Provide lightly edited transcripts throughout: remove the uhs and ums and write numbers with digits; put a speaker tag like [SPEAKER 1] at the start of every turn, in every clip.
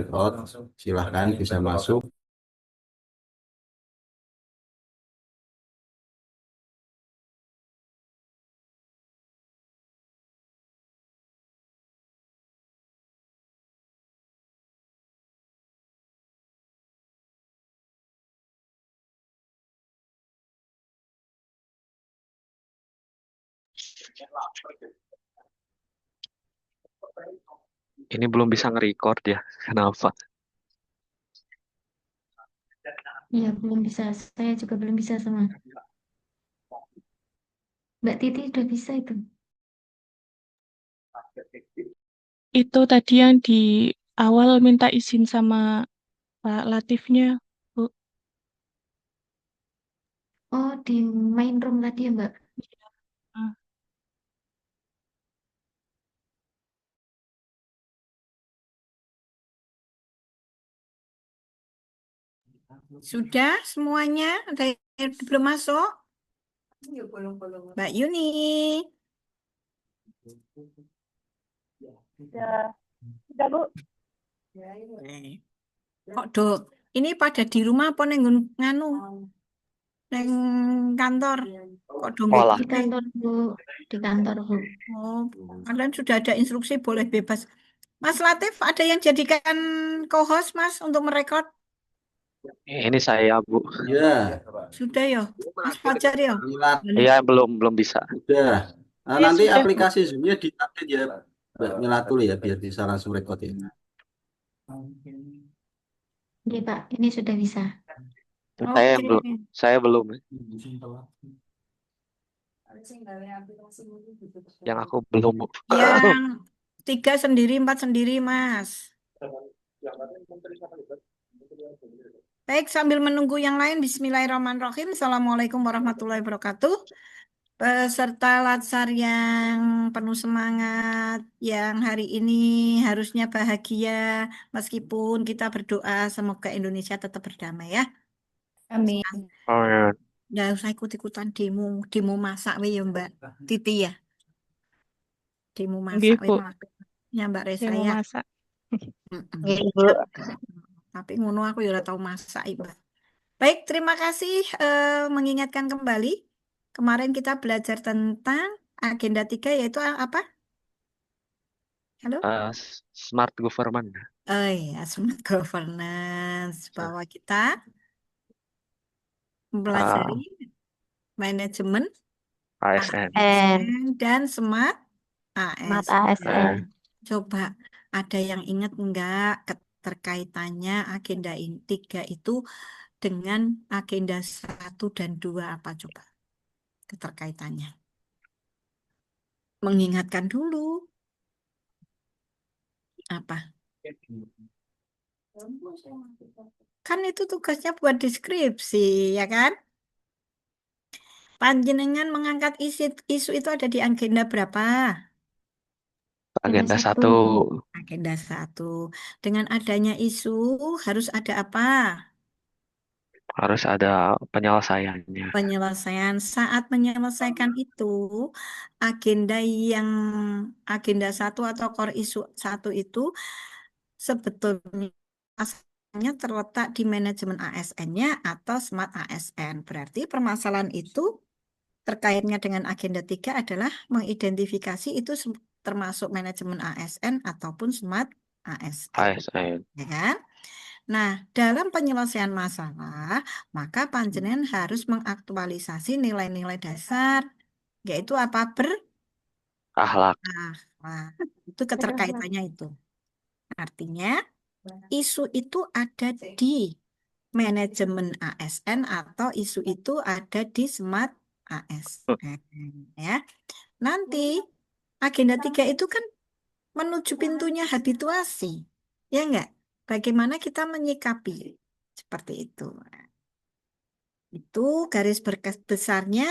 [SPEAKER 1] record, silahkan bisa masuk.
[SPEAKER 2] Ini belum bisa nge-record ya. Kenapa?
[SPEAKER 3] Iya, belum bisa. Saya juga belum bisa sama. Mbak Titi udah bisa itu.
[SPEAKER 4] Itu tadi yang di awal minta izin sama Pak Latifnya, Bu.
[SPEAKER 3] Oh, di main room tadi ya, Mbak.
[SPEAKER 4] Ah,
[SPEAKER 5] Sudah semuanya? Ada yang belum masuk? Mbak Yuni.
[SPEAKER 6] Udah, Bu.
[SPEAKER 5] Kok do? Ini pada di rumah apa neng nganu? Neng kantor? Kok do
[SPEAKER 2] Olah.
[SPEAKER 3] Di kantor, Bu. Di kantor, Bu.
[SPEAKER 5] Oh, kalian sudah ada instruksi boleh bebas. Mas Latif, ada yang jadikan co-host, Mas, untuk merekod?
[SPEAKER 2] Ini saya, Bu.
[SPEAKER 1] Ya,
[SPEAKER 5] Sudah ya? Mas Fajar ya?
[SPEAKER 1] Milat
[SPEAKER 2] Iya, belum bisa.
[SPEAKER 1] udah. Nah,
[SPEAKER 4] saya
[SPEAKER 1] nanti
[SPEAKER 4] sudah, Bu.
[SPEAKER 1] aplikasi Zoom-nya di-update ya, Mbak Milat dulu ya, biar bisa langsung record ya.
[SPEAKER 3] Oke, Pak. Ini sudah bisa.
[SPEAKER 2] Saya yang
[SPEAKER 5] Oke.
[SPEAKER 2] belum. Saya belum. Yang aku belum, Bu.
[SPEAKER 5] Yang 3 sendiri, 4 sendiri, Mas. Baik, sambil menunggu yang lain, Bismillahirrahmanirrahim. Assalamualaikum warahmatullahi wabarakatuh. Peserta Latsar yang penuh semangat, yang hari ini harusnya bahagia, meskipun kita berdoa semoga Indonesia tetap berdamai ya.
[SPEAKER 6] Amin.
[SPEAKER 2] Oh, ya.
[SPEAKER 5] Nggak usah ikut-ikutan demo, demo masak we ya Mbak Titi ya. Demo
[SPEAKER 4] Nggih,
[SPEAKER 5] masak we
[SPEAKER 4] Bu.
[SPEAKER 5] ya Mbak Resa
[SPEAKER 4] Saya mau
[SPEAKER 5] ya.
[SPEAKER 4] masak.
[SPEAKER 5] Mm-mm.
[SPEAKER 6] Oke, Bu.
[SPEAKER 5] Tapi ngono aku ya ora tahu masak Mbak. Baik, terima kasih mengingatkan kembali. Kemarin kita belajar tentang agenda 3 yaitu apa? Halo?
[SPEAKER 2] Smart government.
[SPEAKER 5] Oh iya, smart governance. Bahwa kita mempelajari
[SPEAKER 2] Ah,
[SPEAKER 5] manajemen
[SPEAKER 2] ASN.
[SPEAKER 6] And
[SPEAKER 5] ASN dan smart
[SPEAKER 6] Mat
[SPEAKER 5] ASN.
[SPEAKER 6] ASN.
[SPEAKER 2] Eh,
[SPEAKER 5] Coba ada yang ingat enggak keterkaitannya agenda 3 itu dengan agenda 1 dan 2 apa coba keterkaitannya? Mengingatkan dulu apa? Kan itu tugasnya buat deskripsi, ya kan? Panjenengan mengangkat isu itu ada di agenda berapa?
[SPEAKER 2] agenda
[SPEAKER 3] Satu.
[SPEAKER 2] 1.
[SPEAKER 5] Agenda 1. Dengan adanya isu harus ada apa?
[SPEAKER 2] Harus ada penyelesaiannya.
[SPEAKER 5] Penyelesaian. Saat menyelesaikan itu, agenda yang agenda 1 atau core isu 1 itu sebetulnya asalnya terletak di manajemen ASN-nya atau smart ASN. Berarti permasalahan itu terkaitnya dengan agenda 3 adalah mengidentifikasi itu termasuk manajemen ASN ataupun smart ASN.
[SPEAKER 2] ASN.
[SPEAKER 5] Ya kan? Nah, dalam penyelesaian masalah, maka panjenengan harus mengaktualisasi nilai-nilai dasar, yaitu apa?
[SPEAKER 2] Akhlak.
[SPEAKER 5] Nah, itu keterkaitannya itu. Artinya, isu itu ada di manajemen ASN atau isu itu ada di smart ASN. Ya. Nanti, agenda 3 itu kan menuju pintunya habituasi. Ya enggak? Bagaimana kita menyikapi? Seperti itu. Itu garis besarnya.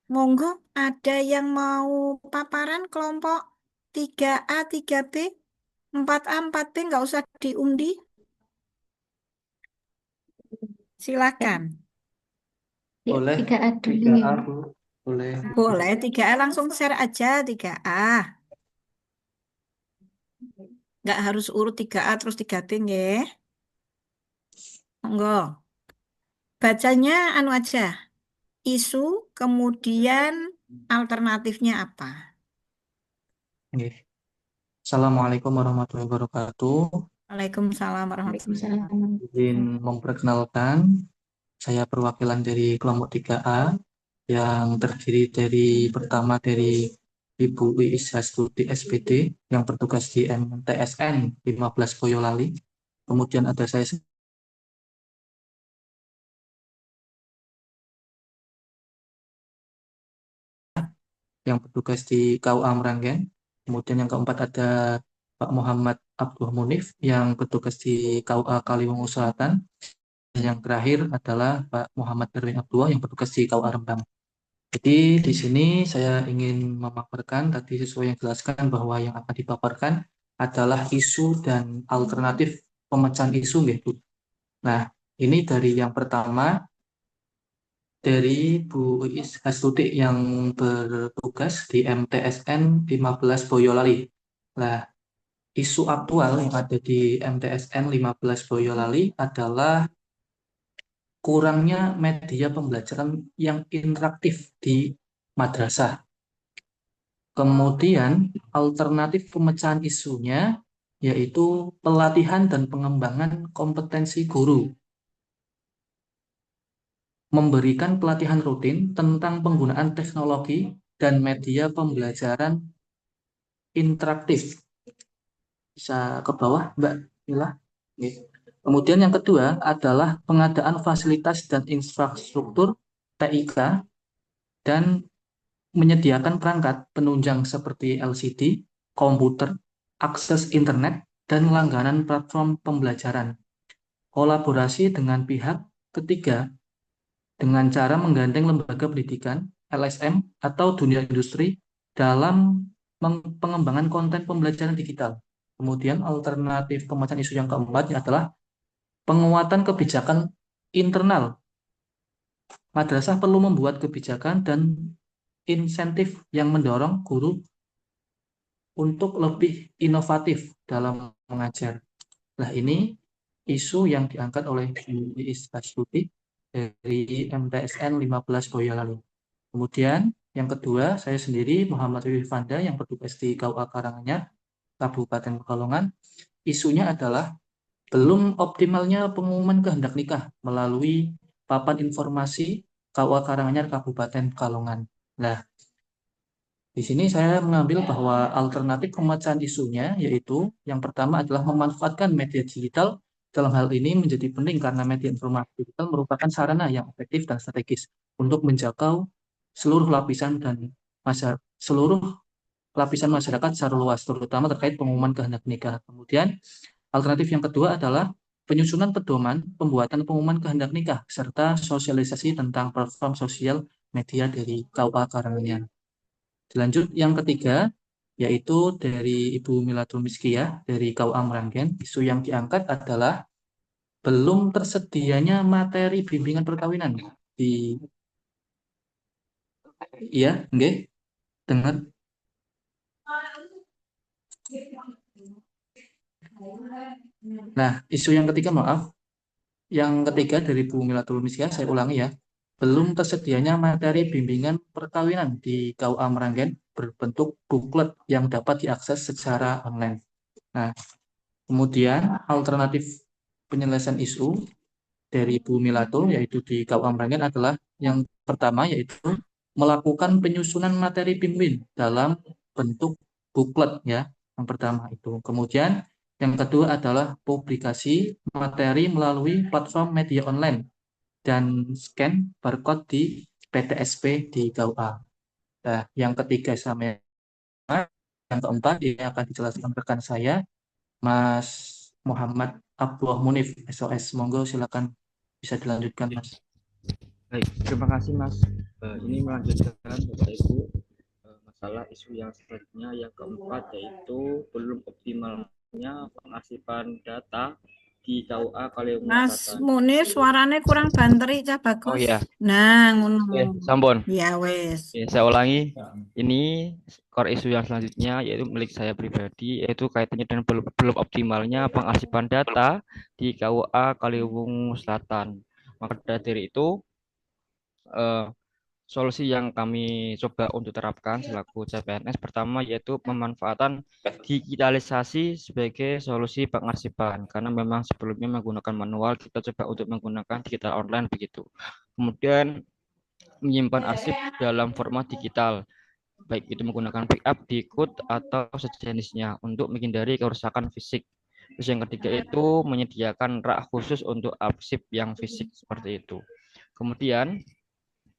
[SPEAKER 5] Monggo ada yang mau paparan kelompok 3A, 3B, 4A, 4B nggak usah diundi. Silakan.
[SPEAKER 3] Ya,
[SPEAKER 7] Boleh
[SPEAKER 3] 3A dulu
[SPEAKER 7] 3A,
[SPEAKER 3] ya.
[SPEAKER 7] Bu. Boleh.
[SPEAKER 5] Boleh 3A langsung share aja 3A. Nggak harus urut 3A terus 3T nggih. Monggo. Bacanya anu aja. Isu kemudian alternatifnya apa?
[SPEAKER 7] Nggih. Assalamualaikum warahmatullahi wabarakatuh.
[SPEAKER 5] Waalaikumsalam warahmatullahi wabarakatuh.
[SPEAKER 3] Waalaikumsalam.
[SPEAKER 7] Izin memperkenalkan, saya perwakilan dari kelompok 3A yang terdiri dari pertama dari Ibu Iis Hastuti SPD yang bertugas di MTSN 15 Boyolali. Kemudian ada saya yang bertugas di KUA Meranggen. Kemudian yang keempat ada Pak Muhammad Abdul Munif yang bertugas di KUA Kaliwungu Selatan. Dan yang terakhir adalah Pak Muhammad Darwin Abdullah yang bertugas di KUA Rembang. Jadi di sini saya ingin memaparkan tadi sesuai yang dijelaskan bahwa yang akan dipaparkan adalah isu dan alternatif pemecahan isu gitu. Nah, ini dari yang pertama dari Bu Iis Hastuti yang bertugas di MTSN 15 Boyolali. Nah, isu aktual yang ada di MTSN 15 Boyolali adalah kurangnya media pembelajaran yang interaktif di madrasah. Kemudian alternatif pemecahan isunya yaitu pelatihan dan pengembangan kompetensi guru. Memberikan pelatihan rutin tentang penggunaan teknologi dan media pembelajaran interaktif. Bisa ke bawah, Mbak Mila. Kemudian yang kedua adalah pengadaan fasilitas dan infrastruktur TIK dan menyediakan perangkat penunjang seperti LCD, komputer, akses internet, dan langganan platform pembelajaran. Kolaborasi dengan pihak ketiga dengan cara menggandeng lembaga pendidikan, LSM, atau dunia industri dalam pengembangan konten pembelajaran digital. Kemudian alternatif pemecahan isu yang keempat adalah penguatan kebijakan internal. Madrasah perlu membuat kebijakan dan insentif yang mendorong guru untuk lebih inovatif dalam mengajar. Nah, ini isu yang diangkat oleh Bu Iis Hastuti dari MTSN 15 Boyolali. Kemudian yang kedua, saya sendiri Muhammad Wiwi Fanda yang bertugas di KUA Karanganyar, Kabupaten Pekalongan. Isunya adalah belum optimalnya pengumuman kehendak nikah melalui papan informasi KUA Karanganyar Kabupaten Pekalongan. Nah, di sini saya mengambil bahwa alternatif pemecahan isunya yaitu yang pertama adalah memanfaatkan media digital. Dalam hal ini menjadi penting karena media informasi digital merupakan sarana yang efektif dan strategis untuk menjangkau seluruh lapisan masyarakat secara luas, terutama terkait pengumuman kehendak nikah. Kemudian alternatif yang kedua adalah penyusunan pedoman pembuatan pengumuman kehendak nikah serta sosialisasi tentang platform sosial media dari KUA Karanganyar. Lanjut yang ketiga, yaitu dari Ibu Milatul Miskiyah dari KUA Meranggen. Isu yang diangkat adalah belum tersedianya materi bimbingan perkawinan di iya, nggih, dengar. Nah, isu yang ketiga, maaf. Yang ketiga dari Bu Milatul Miskiyah, saya ulangi ya. Belum tersedianya materi bimbingan perkawinan di KUA Meranggen berbentuk buklet yang dapat diakses secara online. Nah, kemudian alternatif penyelesaian isu dari Bu Milatul yaitu di KUA Meranggen adalah yang pertama yaitu melakukan penyusunan materi bimbing dalam bentuk buklet ya. Yang pertama itu. Kemudian yang kedua adalah publikasi materi melalui platform media online dan scan barcode di PTSP di KUA. Nah, yang ketiga sama yang keempat ini akan dijelaskan rekan saya, Mas Muhammad Abdullah Munif, SOS. Monggo silakan bisa dilanjutkan, Mas.
[SPEAKER 8] Baik, terima kasih Mas. Ini melanjutkan Bapak Ibu masalah isu yang selanjutnya yang keempat yaitu belum optimalnya pengarsipan data di di KUA Kaliwungu
[SPEAKER 5] Mas
[SPEAKER 8] Selatan.
[SPEAKER 5] Munir suaranya kurang banteri cah
[SPEAKER 2] Oh
[SPEAKER 5] bagus.
[SPEAKER 2] iya,
[SPEAKER 5] Nah, ngono.
[SPEAKER 2] sampun.
[SPEAKER 5] Ya wes.
[SPEAKER 2] Saya ulangi. Ini core isu yang selanjutnya yaitu milik saya pribadi, yaitu kaitannya dengan belum optimalnya pengarsipan data di KUA Kaliwungu Selatan. Maka dari itu, eh, solusi yang kami coba untuk terapkan selaku CPNS pertama yaitu pemanfaatan digitalisasi sebagai solusi pengarsipan, karena memang sebelumnya menggunakan manual, kita coba untuk menggunakan digital online begitu. Kemudian menyimpan arsip dalam format digital, baik itu menggunakan backup, decode, atau sejenisnya untuk menghindari kerusakan fisik. Terus yang ketiga itu menyediakan rak khusus untuk arsip yang fisik seperti itu. Kemudian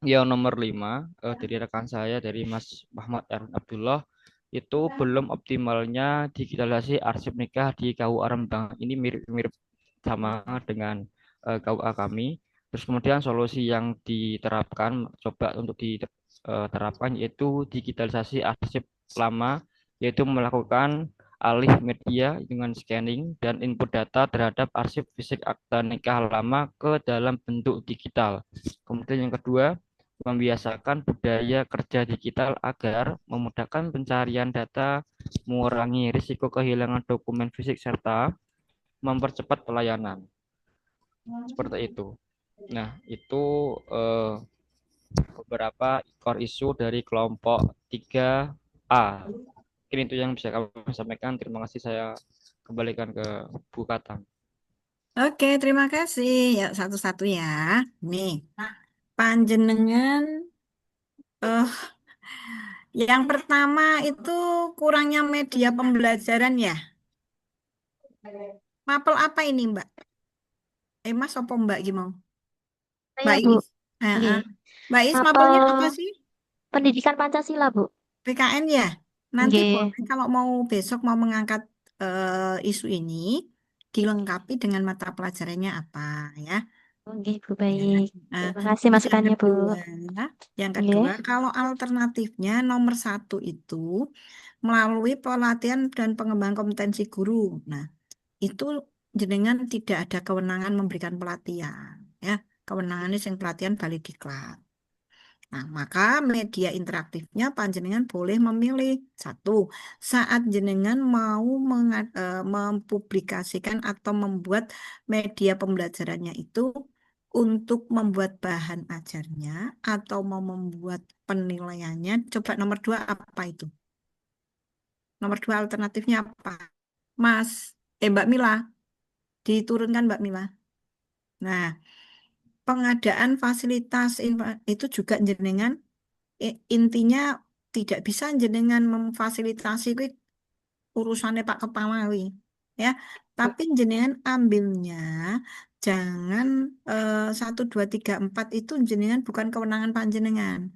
[SPEAKER 2] yang nomor 5 dari rekan saya, dari Mas Muhammad Erwin Abdullah, itu belum optimalnya digitalisasi arsip nikah di KUA Rembang. Ini mirip-mirip sama dengan KUA kami. Terus kemudian solusi yang diterapkan, coba untuk diterapkan yaitu digitalisasi arsip lama, yaitu melakukan alih media dengan scanning dan input data terhadap arsip fisik akta nikah lama ke dalam bentuk digital. Kemudian yang kedua, membiasakan budaya kerja digital agar memudahkan pencarian data, mengurangi risiko kehilangan dokumen fisik, serta mempercepat pelayanan. Seperti itu. Nah, itu beberapa core issue dari kelompok 3A. Mungkin itu yang bisa kami sampaikan. Terima kasih, saya kembalikan ke Bu Katang.
[SPEAKER 5] Oke, terima kasih. Ya, satu-satu ya. Nih, panjenengan yang pertama itu kurangnya media pembelajaran ya. Mapel apa ini, Mbak? Mas apa Mbak gimana? Mbak
[SPEAKER 3] Saya, Bu.
[SPEAKER 5] Is.
[SPEAKER 3] Nggih.
[SPEAKER 5] Mbak Is,
[SPEAKER 3] Mapel
[SPEAKER 5] mapelnya apa sih?
[SPEAKER 3] Pendidikan Pancasila, Bu.
[SPEAKER 5] PKN ya? Nanti
[SPEAKER 3] Nggih.
[SPEAKER 5] boleh kalau mau besok mau mengangkat isu ini, dilengkapi dengan mata pelajarannya apa ya.
[SPEAKER 3] Nggih, Bu,
[SPEAKER 5] Ya.
[SPEAKER 3] baik.
[SPEAKER 5] Nah,
[SPEAKER 3] Terima kasih
[SPEAKER 5] terus
[SPEAKER 3] masukannya, Bu.
[SPEAKER 5] yang
[SPEAKER 3] Nggih.
[SPEAKER 5] kedua, kalau alternatifnya nomor 1 itu melalui pelatihan dan pengembangan kompetensi guru. Nah, itu jenengan tidak ada kewenangan memberikan pelatihan, ya. Kewenangannya yang pelatihan balik diklat. Nah, maka media interaktifnya panjenengan boleh memilih satu saat jenengan mau mempublikasikan atau membuat media pembelajarannya itu untuk membuat bahan ajarnya atau mau membuat penilaiannya. Coba nomor 2 apa itu? Nomor 2 alternatifnya apa? Mbak Mila, diturunkan Mbak Mila. Nah, pengadaan fasilitas itu juga jenengan intinya tidak bisa jenengan memfasilitasi urusannya Pak Kepala ya, tapi jenengan ambilnya jangan 1, 2, 3, 4 itu jenengan bukan kewenangan panjenengan,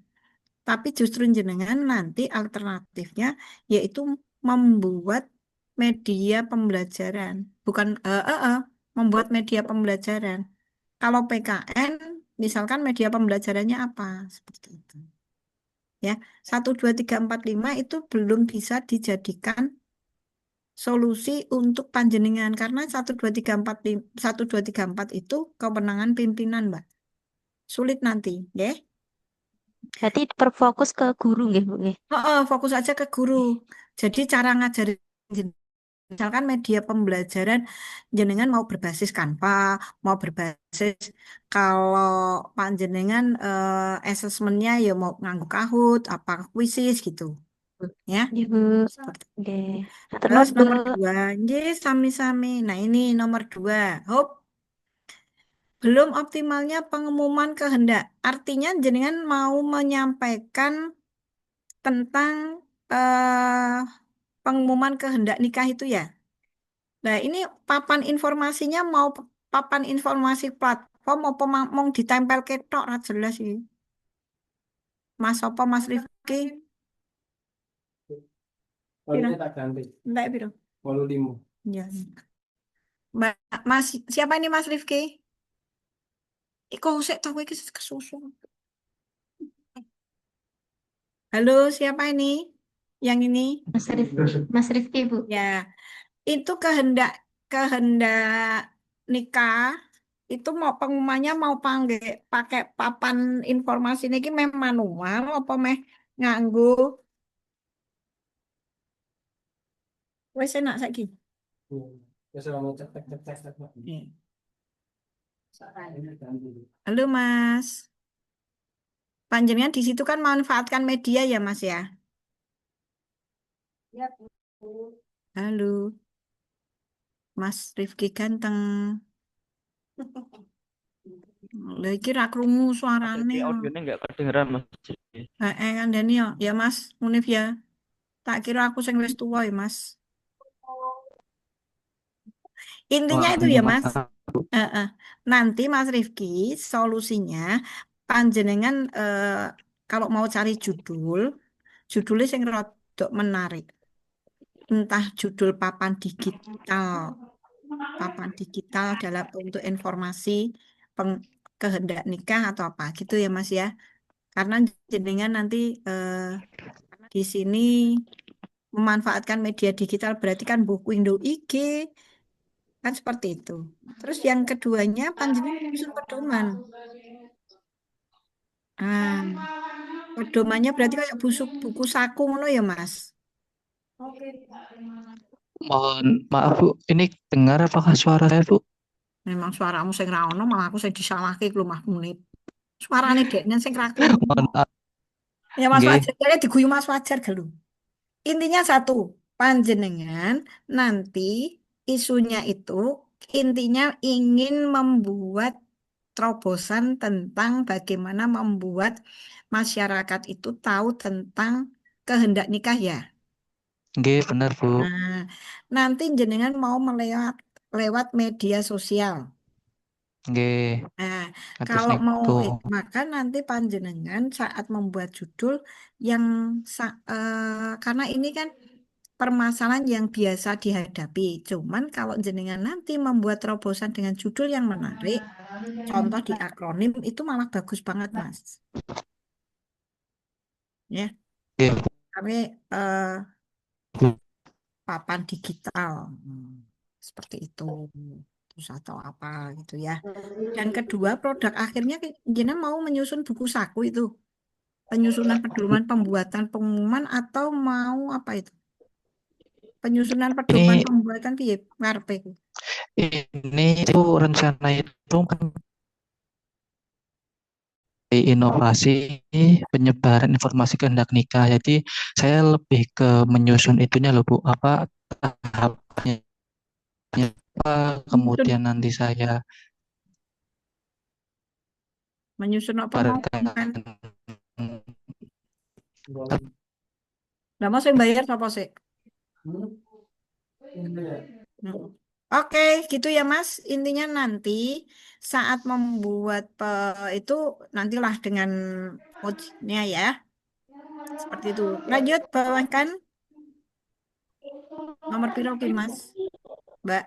[SPEAKER 5] tapi justru jenengan nanti alternatifnya yaitu membuat media pembelajaran, bukan membuat media pembelajaran. Kalau PKN, misalkan media pembelajarannya apa? Seperti itu. Ya, 1, 2, 3, 4, 5 itu belum bisa dijadikan solusi untuk panjenengan karena 1, 2, 3, 4, 1, 2, 3, 4 itu kewenangan pimpinan, Mbak. Sulit nanti, ya.
[SPEAKER 3] Berarti berfokus ke guru, nggih, Bu, nggih.
[SPEAKER 5] Fokus aja ke guru. Jadi cara ngajarin misalkan media pembelajaran jenengan mau berbasis Canva, mau berbasis kalau panjenengan asesmennya ya mau nganggo Kahoot, apa Quizzes gitu. Ya.
[SPEAKER 3] Nggih, Bu.
[SPEAKER 5] Seperti itu.
[SPEAKER 3] Nggih.
[SPEAKER 5] Terus
[SPEAKER 3] Bu.
[SPEAKER 5] nomor 2, sami-sami. Nah ini nomor 2, Hope. Belum optimalnya pengumuman kehendak. Artinya jenengan mau menyampaikan tentang pengumuman kehendak nikah itu ya. Nah ini papan informasinya mau papan informasi platform apa mau ditempel ketok ra jelas sih. Mas apa Mas Rifki? Piro?
[SPEAKER 9] tak ganti.
[SPEAKER 5] Enggak piro?
[SPEAKER 9] 85.
[SPEAKER 5] Ya. Mas siapa ini Mas Rifki? Kok sik tau iki kesusu. Halo, siapa ini? Yang ini?
[SPEAKER 3] Mas Rifki, Bu.
[SPEAKER 5] Ya. Itu kehendak nikah itu mau pengumumannya mau pakai papan informasi niki meh manual apa meh nganggo wes enak saiki. Iya. Halo Mas, panjenengan di situ kan manfaatkan media ya Mas ya? Halo, Mas Rifki ganteng. Lha iki ra krungu
[SPEAKER 2] Mas
[SPEAKER 5] suarane.
[SPEAKER 2] Rifki audionya nggak kedengeran Mas.
[SPEAKER 5] Kan Dani ya, ya Mas Munif ya. Tak kira aku sing wis tuwa ya Mas. Intinya itu ya Mas.
[SPEAKER 2] Waalaikumsalam.
[SPEAKER 5] Nanti Mas Rifki solusinya panjenengan kalau mau cari judulnya sing rodok menarik. Entah judul papan digital dalam untuk informasi kehendak nikah atau apa gitu ya Mas ya. Karena jenengan nanti di sini memanfaatkan media digital berarti kan buku Windows IG kan seperti itu. Terus yang keduanya panjenengan menyusun pedoman. Ah, pedomannya berarti kayak buku saku ngono ya Mas.
[SPEAKER 7] Mohon maaf Bu, ini dengar apakah suara saya Bu?
[SPEAKER 5] Memang suaramu sing ra ono malah aku sing disalahke ku Mas Munib. Suarane dekne sing ra krungu.
[SPEAKER 7] Mohon maaf.
[SPEAKER 5] Ya Mas
[SPEAKER 7] Nggih,
[SPEAKER 5] Wajar, kayaknya diguyu Mas Wajar gelu. Intinya satu, panjenengan nanti isunya itu intinya ingin membuat terobosan tentang bagaimana membuat masyarakat itu tahu tentang kehendak nikah ya.
[SPEAKER 7] nggih benar Bu.
[SPEAKER 5] Nah, nanti jenengan mau lewat media sosial.
[SPEAKER 7] Nggih,
[SPEAKER 5] Nah,
[SPEAKER 7] atas
[SPEAKER 5] kalau mau
[SPEAKER 7] niku.
[SPEAKER 5] maka nanti panjenengan saat membuat judul yang karena ini kan permasalahan yang biasa dihadapi. Cuman kalau jenengan nanti membuat terobosan dengan judul yang menarik, contoh di akronim itu malah bagus banget, Mas. Ya,
[SPEAKER 7] Nggih,
[SPEAKER 5] kami papan digital seperti itu. Terus atau apa gitu ya. Dan kedua, produk akhirnya jenengan mau menyusun buku saku itu. Penyusunan pedoman pembuatan pengumuman atau mau apa itu? Penyusunan pedoman
[SPEAKER 7] ini
[SPEAKER 5] pembuatan piye ngarepe iku?
[SPEAKER 7] itu rencana itu kan inovasi penyebaran informasi kehendak nikah. Jadi saya lebih ke menyusun itunya loh Bu, apa tahapnya apa,
[SPEAKER 5] Menyusun,
[SPEAKER 7] kemudian nanti saya
[SPEAKER 5] menyusun apa mau
[SPEAKER 7] berikan
[SPEAKER 5] kan? Lah mau saya bayar apa sih? Nah. Oke, gitu ya Mas. Intinya nanti saat membuat itu nantilah dengan coachnya ya. Seperti itu. Lanjut bawahkan nomor piro ki Mas? Mbak.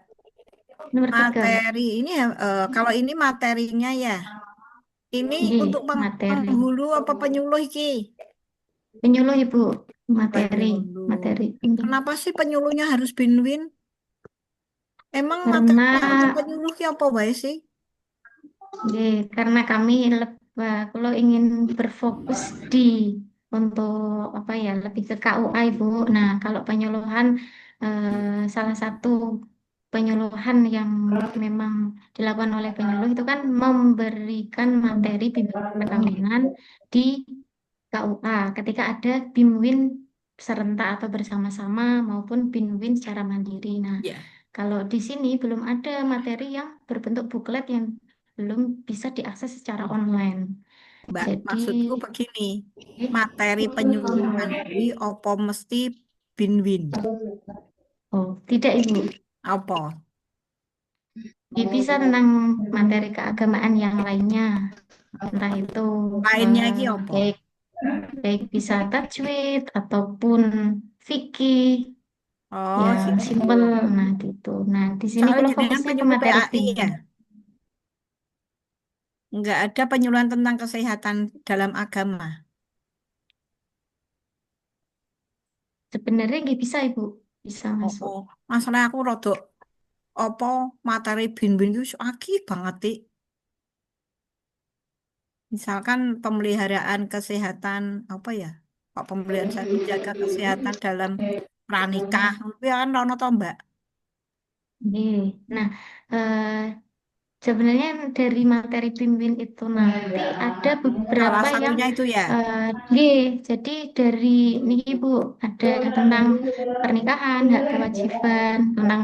[SPEAKER 3] Nomor 3.
[SPEAKER 5] Materi ini ya, kalau ini materinya ya. Ini
[SPEAKER 3] Nggih,
[SPEAKER 5] untuk
[SPEAKER 3] materi.
[SPEAKER 5] penghulu apa penyuluh iki?
[SPEAKER 3] Penyuluh Ibu, materi,
[SPEAKER 5] Penyuluh.
[SPEAKER 3] materi.
[SPEAKER 5] Kenapa sih penyuluhnya harus Binwin? Emang
[SPEAKER 3] Karena
[SPEAKER 5] untuk penyuluh ki apa wae sih?
[SPEAKER 3] nggih, karena kami kalau ingin berfokus di untuk apa ya lebih ke KUA Ibu. Nah, kalau penyuluhan salah satu penyuluhan yang memang dilakukan oleh penyuluh itu kan memberikan materi bimbingan perkawinan di KUA ketika ada BIMWIN serentak atau bersama-sama maupun BIMWIN secara mandiri. Nah,
[SPEAKER 5] Ya,
[SPEAKER 3] kalau di sini belum ada materi yang berbentuk buklet yang belum bisa diakses secara online.
[SPEAKER 5] Mbak,
[SPEAKER 3] Jadi,
[SPEAKER 5] maksudku begini, materi penyuluhan kuwi apa mesti Binwin?
[SPEAKER 3] oh, tidak Ibu.
[SPEAKER 5] Apa?
[SPEAKER 3] Ya, bisa tentang materi keagamaan yang lainnya. Entah itu
[SPEAKER 5] Lainnya iki apa?
[SPEAKER 3] baik baik bisa tajwid ataupun fikih
[SPEAKER 5] Oh,
[SPEAKER 3] yang
[SPEAKER 5] gitu.
[SPEAKER 3] simpel. Nah, gitu. Nah, di sini
[SPEAKER 5] Soalnya
[SPEAKER 3] kalau
[SPEAKER 5] jenengan
[SPEAKER 3] fokusnya ke
[SPEAKER 5] penyuluh
[SPEAKER 3] materi
[SPEAKER 5] PAI
[SPEAKER 3] tinggi.
[SPEAKER 5] ya? Enggak ada penyuluhan tentang kesehatan dalam agama.
[SPEAKER 3] Sebenarnya nggak bisa Ibu, bisa
[SPEAKER 5] Oh,
[SPEAKER 3] masuk.
[SPEAKER 5] oh. Masalah aku rodok apa materi bin-bin itu akeh banget, Tik. Misalkan pemeliharaan kesehatan apa ya? Kok pemeliharaan menjaga kesehatan dalam pranikah, itu ya kan ono to, Mbak.
[SPEAKER 3] Nggih. Nah, eh, sebenarnya dari materi bimbing itu nanti ada
[SPEAKER 5] Salah
[SPEAKER 3] beberapa yang
[SPEAKER 5] satunya itu ya.
[SPEAKER 3] nggih, jadi dari niki Bu ada tentang pernikahan, hak kewajiban, tentang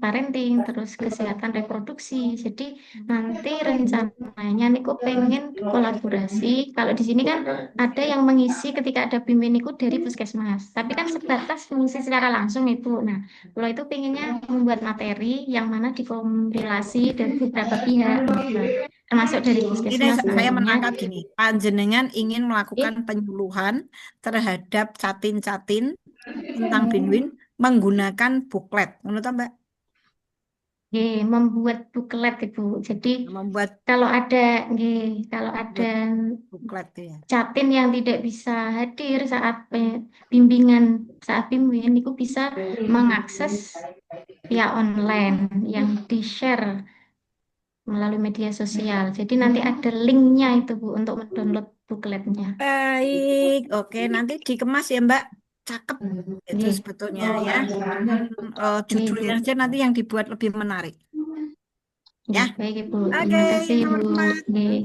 [SPEAKER 3] parenting, terus kesehatan reproduksi. Jadi nanti rencananya niku pengen kolaborasi. Kalau di sini kan ada yang mengisi ketika ada bimbing niku dari puskesmas, tapi kan sebatas mengisi secara langsung Ibu. Nah, kalau itu pengennya membuat materi yang mana dikompilasi dari beberapa pihak, gitu. Termasuk dari
[SPEAKER 5] Ini
[SPEAKER 3] puskesmas
[SPEAKER 5] saya
[SPEAKER 3] tentunya.
[SPEAKER 5] menangkap gini, panjenengan ingin melakukan penyuluhan terhadap catin-catin tentang binwin menggunakan buklet, menurut Mbak?
[SPEAKER 3] Membuat buklet Ibu. Jadi
[SPEAKER 5] Membuat
[SPEAKER 3] kalau ada
[SPEAKER 5] buklet ya.
[SPEAKER 3] catin yang tidak bisa hadir saat bimbingan bimbingan itu bisa mengakses via online yang di-share melalui media sosial. Jadi nanti ada linknya itu Bu untuk mendownload bukletnya.
[SPEAKER 5] Baik, oke, nanti dikemas ya Mbak. Cakep itu
[SPEAKER 3] Nggih.
[SPEAKER 5] sebetulnya ya. Cuman judulnya
[SPEAKER 3] Bu.
[SPEAKER 5] aja nanti yang dibuat lebih menarik. Ya.
[SPEAKER 3] Baik Ibu.
[SPEAKER 5] Oke,
[SPEAKER 3] Terima kasih
[SPEAKER 5] nomor
[SPEAKER 3] Bu.
[SPEAKER 5] 4.
[SPEAKER 3] Nggih.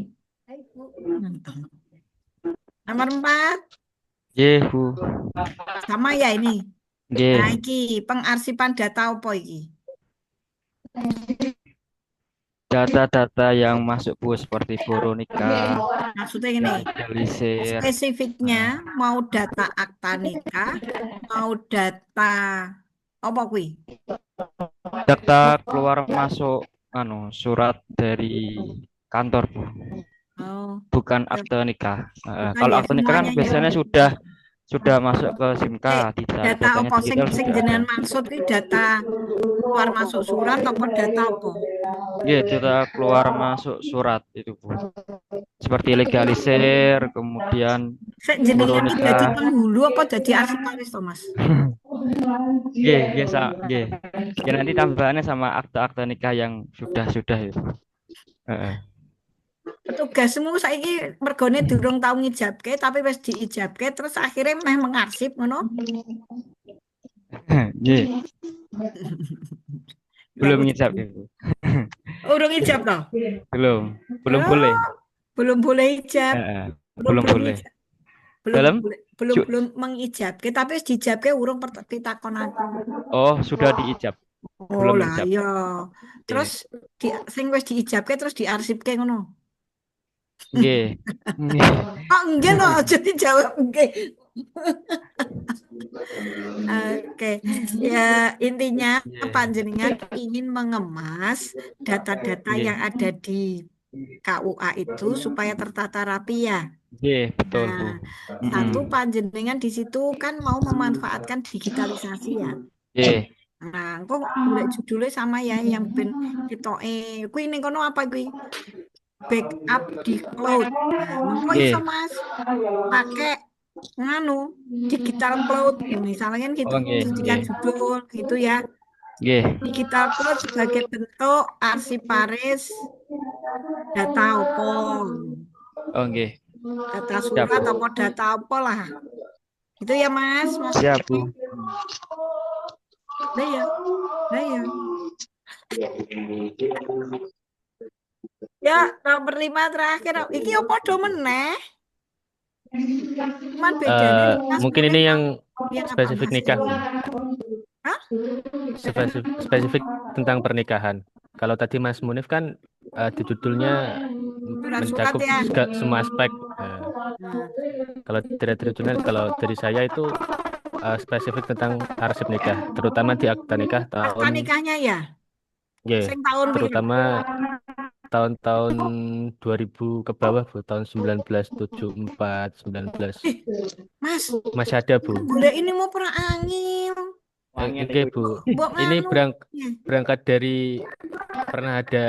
[SPEAKER 5] Nomor 4.
[SPEAKER 2] Nggih, Bu.
[SPEAKER 5] Sama ya ini.
[SPEAKER 2] Nggih.
[SPEAKER 5] Nah, iki pengarsipan data apa iki?
[SPEAKER 2] Data-data yang masuk Bu seperti Boronika,
[SPEAKER 5] Maksudnya gini,
[SPEAKER 2] legalisir.
[SPEAKER 5] spesifiknya mau data akta nikah, mau data apa kuwi?
[SPEAKER 2] Data keluar masuk surat dari kantor Bu.
[SPEAKER 5] Oh,
[SPEAKER 2] Bukan akte nikah.
[SPEAKER 5] bukan
[SPEAKER 2] Kalau
[SPEAKER 5] ya,
[SPEAKER 2] akte nikah kan
[SPEAKER 5] semuanya ya.
[SPEAKER 2] biasanya sudah masuk ke SIMK, tidak
[SPEAKER 5] Data
[SPEAKER 2] datanya
[SPEAKER 5] apa
[SPEAKER 2] digital
[SPEAKER 5] sing
[SPEAKER 2] sudah ada.
[SPEAKER 5] jenengan maksud kuwi data keluar masuk surat apa data apa?
[SPEAKER 2] Iya, data keluar masuk surat itu Bu. Seperti legalisir, kemudian
[SPEAKER 5] Sik jenengan iki dadi
[SPEAKER 2] Boronika.
[SPEAKER 5] penghulu apa dadi arsiparis to, Mas?
[SPEAKER 2] Nggih, nggih. Ya nanti tambahannya sama akte-akte nikah yang sudah itu. Heeh.
[SPEAKER 5] Petugasmu saiki mergone durung tau ngijabke tapi wis diijabke terus akhirnya meh mengarsip ngono.
[SPEAKER 2] Nggih. Belum ngijab Bu.
[SPEAKER 5] Urung ijab toh?
[SPEAKER 2] Belum
[SPEAKER 5] Oh,
[SPEAKER 2] boleh.
[SPEAKER 5] belum boleh ijab.
[SPEAKER 2] Heeh. Belum boleh.
[SPEAKER 5] ijab.
[SPEAKER 2] Belum?
[SPEAKER 5] Belum mengijabke tapi wis dijabke urung pitakon aku.
[SPEAKER 2] Oh, sudah diijab.
[SPEAKER 5] Oh
[SPEAKER 2] Belum
[SPEAKER 5] lah
[SPEAKER 2] ijab.
[SPEAKER 5] iya. Terus sing wis diijabke terus diarsipke ngono.
[SPEAKER 2] Nggih.
[SPEAKER 5] Oh enggak loh, aja dijawab enggak. Oke, ya intinya
[SPEAKER 2] Nggih.
[SPEAKER 5] panjenengan ingin mengemas data-data
[SPEAKER 2] Nggih.
[SPEAKER 5] yang ada di KUA itu supaya tertata rapi ya.
[SPEAKER 2] Nggih, betul Bu.
[SPEAKER 5] Nah, satu panjenengan di situ kan mau memanfaatkan digitalisasi ya.
[SPEAKER 2] Nggih.
[SPEAKER 5] Nah, kok golek judulnya sama ya yang ben ketoke. Kuwi ning kono apa kuwi? Backup di cloud. Nah, mengko
[SPEAKER 2] Nggih.
[SPEAKER 5] iso Mas pakai nganu digital cloud. Misalnya kan gitu,
[SPEAKER 2] Oh, nggih,
[SPEAKER 5] jadikan
[SPEAKER 2] nggih.
[SPEAKER 5] judul gitu ya.
[SPEAKER 2] Nggih.
[SPEAKER 5] Digital cloud sebagai bentuk arsiparis data apa?
[SPEAKER 2] Oh, nggih.
[SPEAKER 5] Data
[SPEAKER 2] Siap,
[SPEAKER 5] surat
[SPEAKER 2] Bu.
[SPEAKER 5] apa data apa lah. Itu ya Mas.
[SPEAKER 2] Siap Bu.
[SPEAKER 5] Nah ya. Ya, nomor 5 terakhir. Iki apa do meneh? Cuman bedanya Mas
[SPEAKER 9] Mungkin
[SPEAKER 5] Munif
[SPEAKER 9] ini yang
[SPEAKER 5] yang apa,
[SPEAKER 9] spesifik
[SPEAKER 5] Mas?
[SPEAKER 9] nikah, Bu.
[SPEAKER 5] Hah?
[SPEAKER 9] Spesifik tentang pernikahan. Kalau tadi Mas Munif kan di judulnya
[SPEAKER 5] Surat-surat
[SPEAKER 9] mencakup
[SPEAKER 5] ya.
[SPEAKER 9] semua aspek. Kalau dari saya itu spesifik tentang arsip nikah, terutama di akta nikah
[SPEAKER 5] Akta nikahnya ya.
[SPEAKER 9] Nggih,
[SPEAKER 5] Sing tahun
[SPEAKER 9] terutama tahun-tahun 2000 ke bawah, Bu, tahun 1974, 19.
[SPEAKER 5] Mas,
[SPEAKER 9] Masih ada, Bu.
[SPEAKER 5] boleh ini mau perang angin.
[SPEAKER 9] Oke, Bu.
[SPEAKER 5] Mbok
[SPEAKER 9] Ini
[SPEAKER 5] nganu.
[SPEAKER 9] berangkat dari pernah ada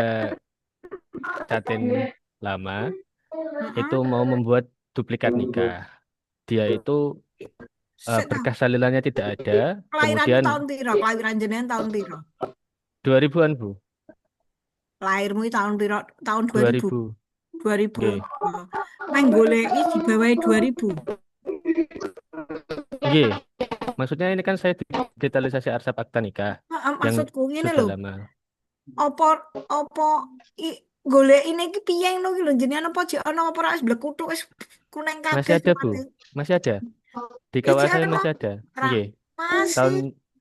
[SPEAKER 9] catin lama itu mau membuat duplikat nikah. Dia itu berkas salilannya tidak ada.
[SPEAKER 5] Kelahiran
[SPEAKER 9] Kemudian
[SPEAKER 5] tahun piro? Kelahiran jenengan tahun piro?
[SPEAKER 9] 2000-an, Bu.
[SPEAKER 5] Lahirmu itu tahun piro? Tahun 2000.
[SPEAKER 9] 2000.
[SPEAKER 5] 2000.
[SPEAKER 9] Nggih.
[SPEAKER 5] Oh. Nang goleki di bawah 2000.
[SPEAKER 9] Nggih. Maksudnya ini kan saya digitalisasi arsip akta nikah yang
[SPEAKER 5] Maksudku ngene
[SPEAKER 9] sudah
[SPEAKER 5] lho.
[SPEAKER 9] lama.
[SPEAKER 5] Apa golek ini ki piye ngono ki lho jenengan apa jek ana apa ora wis blekuthuk wis kuning
[SPEAKER 9] Masih
[SPEAKER 5] kabeh
[SPEAKER 9] ada, Bu.
[SPEAKER 5] semate.
[SPEAKER 9] Masih ada. Di
[SPEAKER 5] Iki
[SPEAKER 9] KUA saya
[SPEAKER 5] ana
[SPEAKER 9] masih
[SPEAKER 5] kok.
[SPEAKER 9] ada.
[SPEAKER 5] Ra
[SPEAKER 9] Nggih.
[SPEAKER 5] masih
[SPEAKER 9] Tahun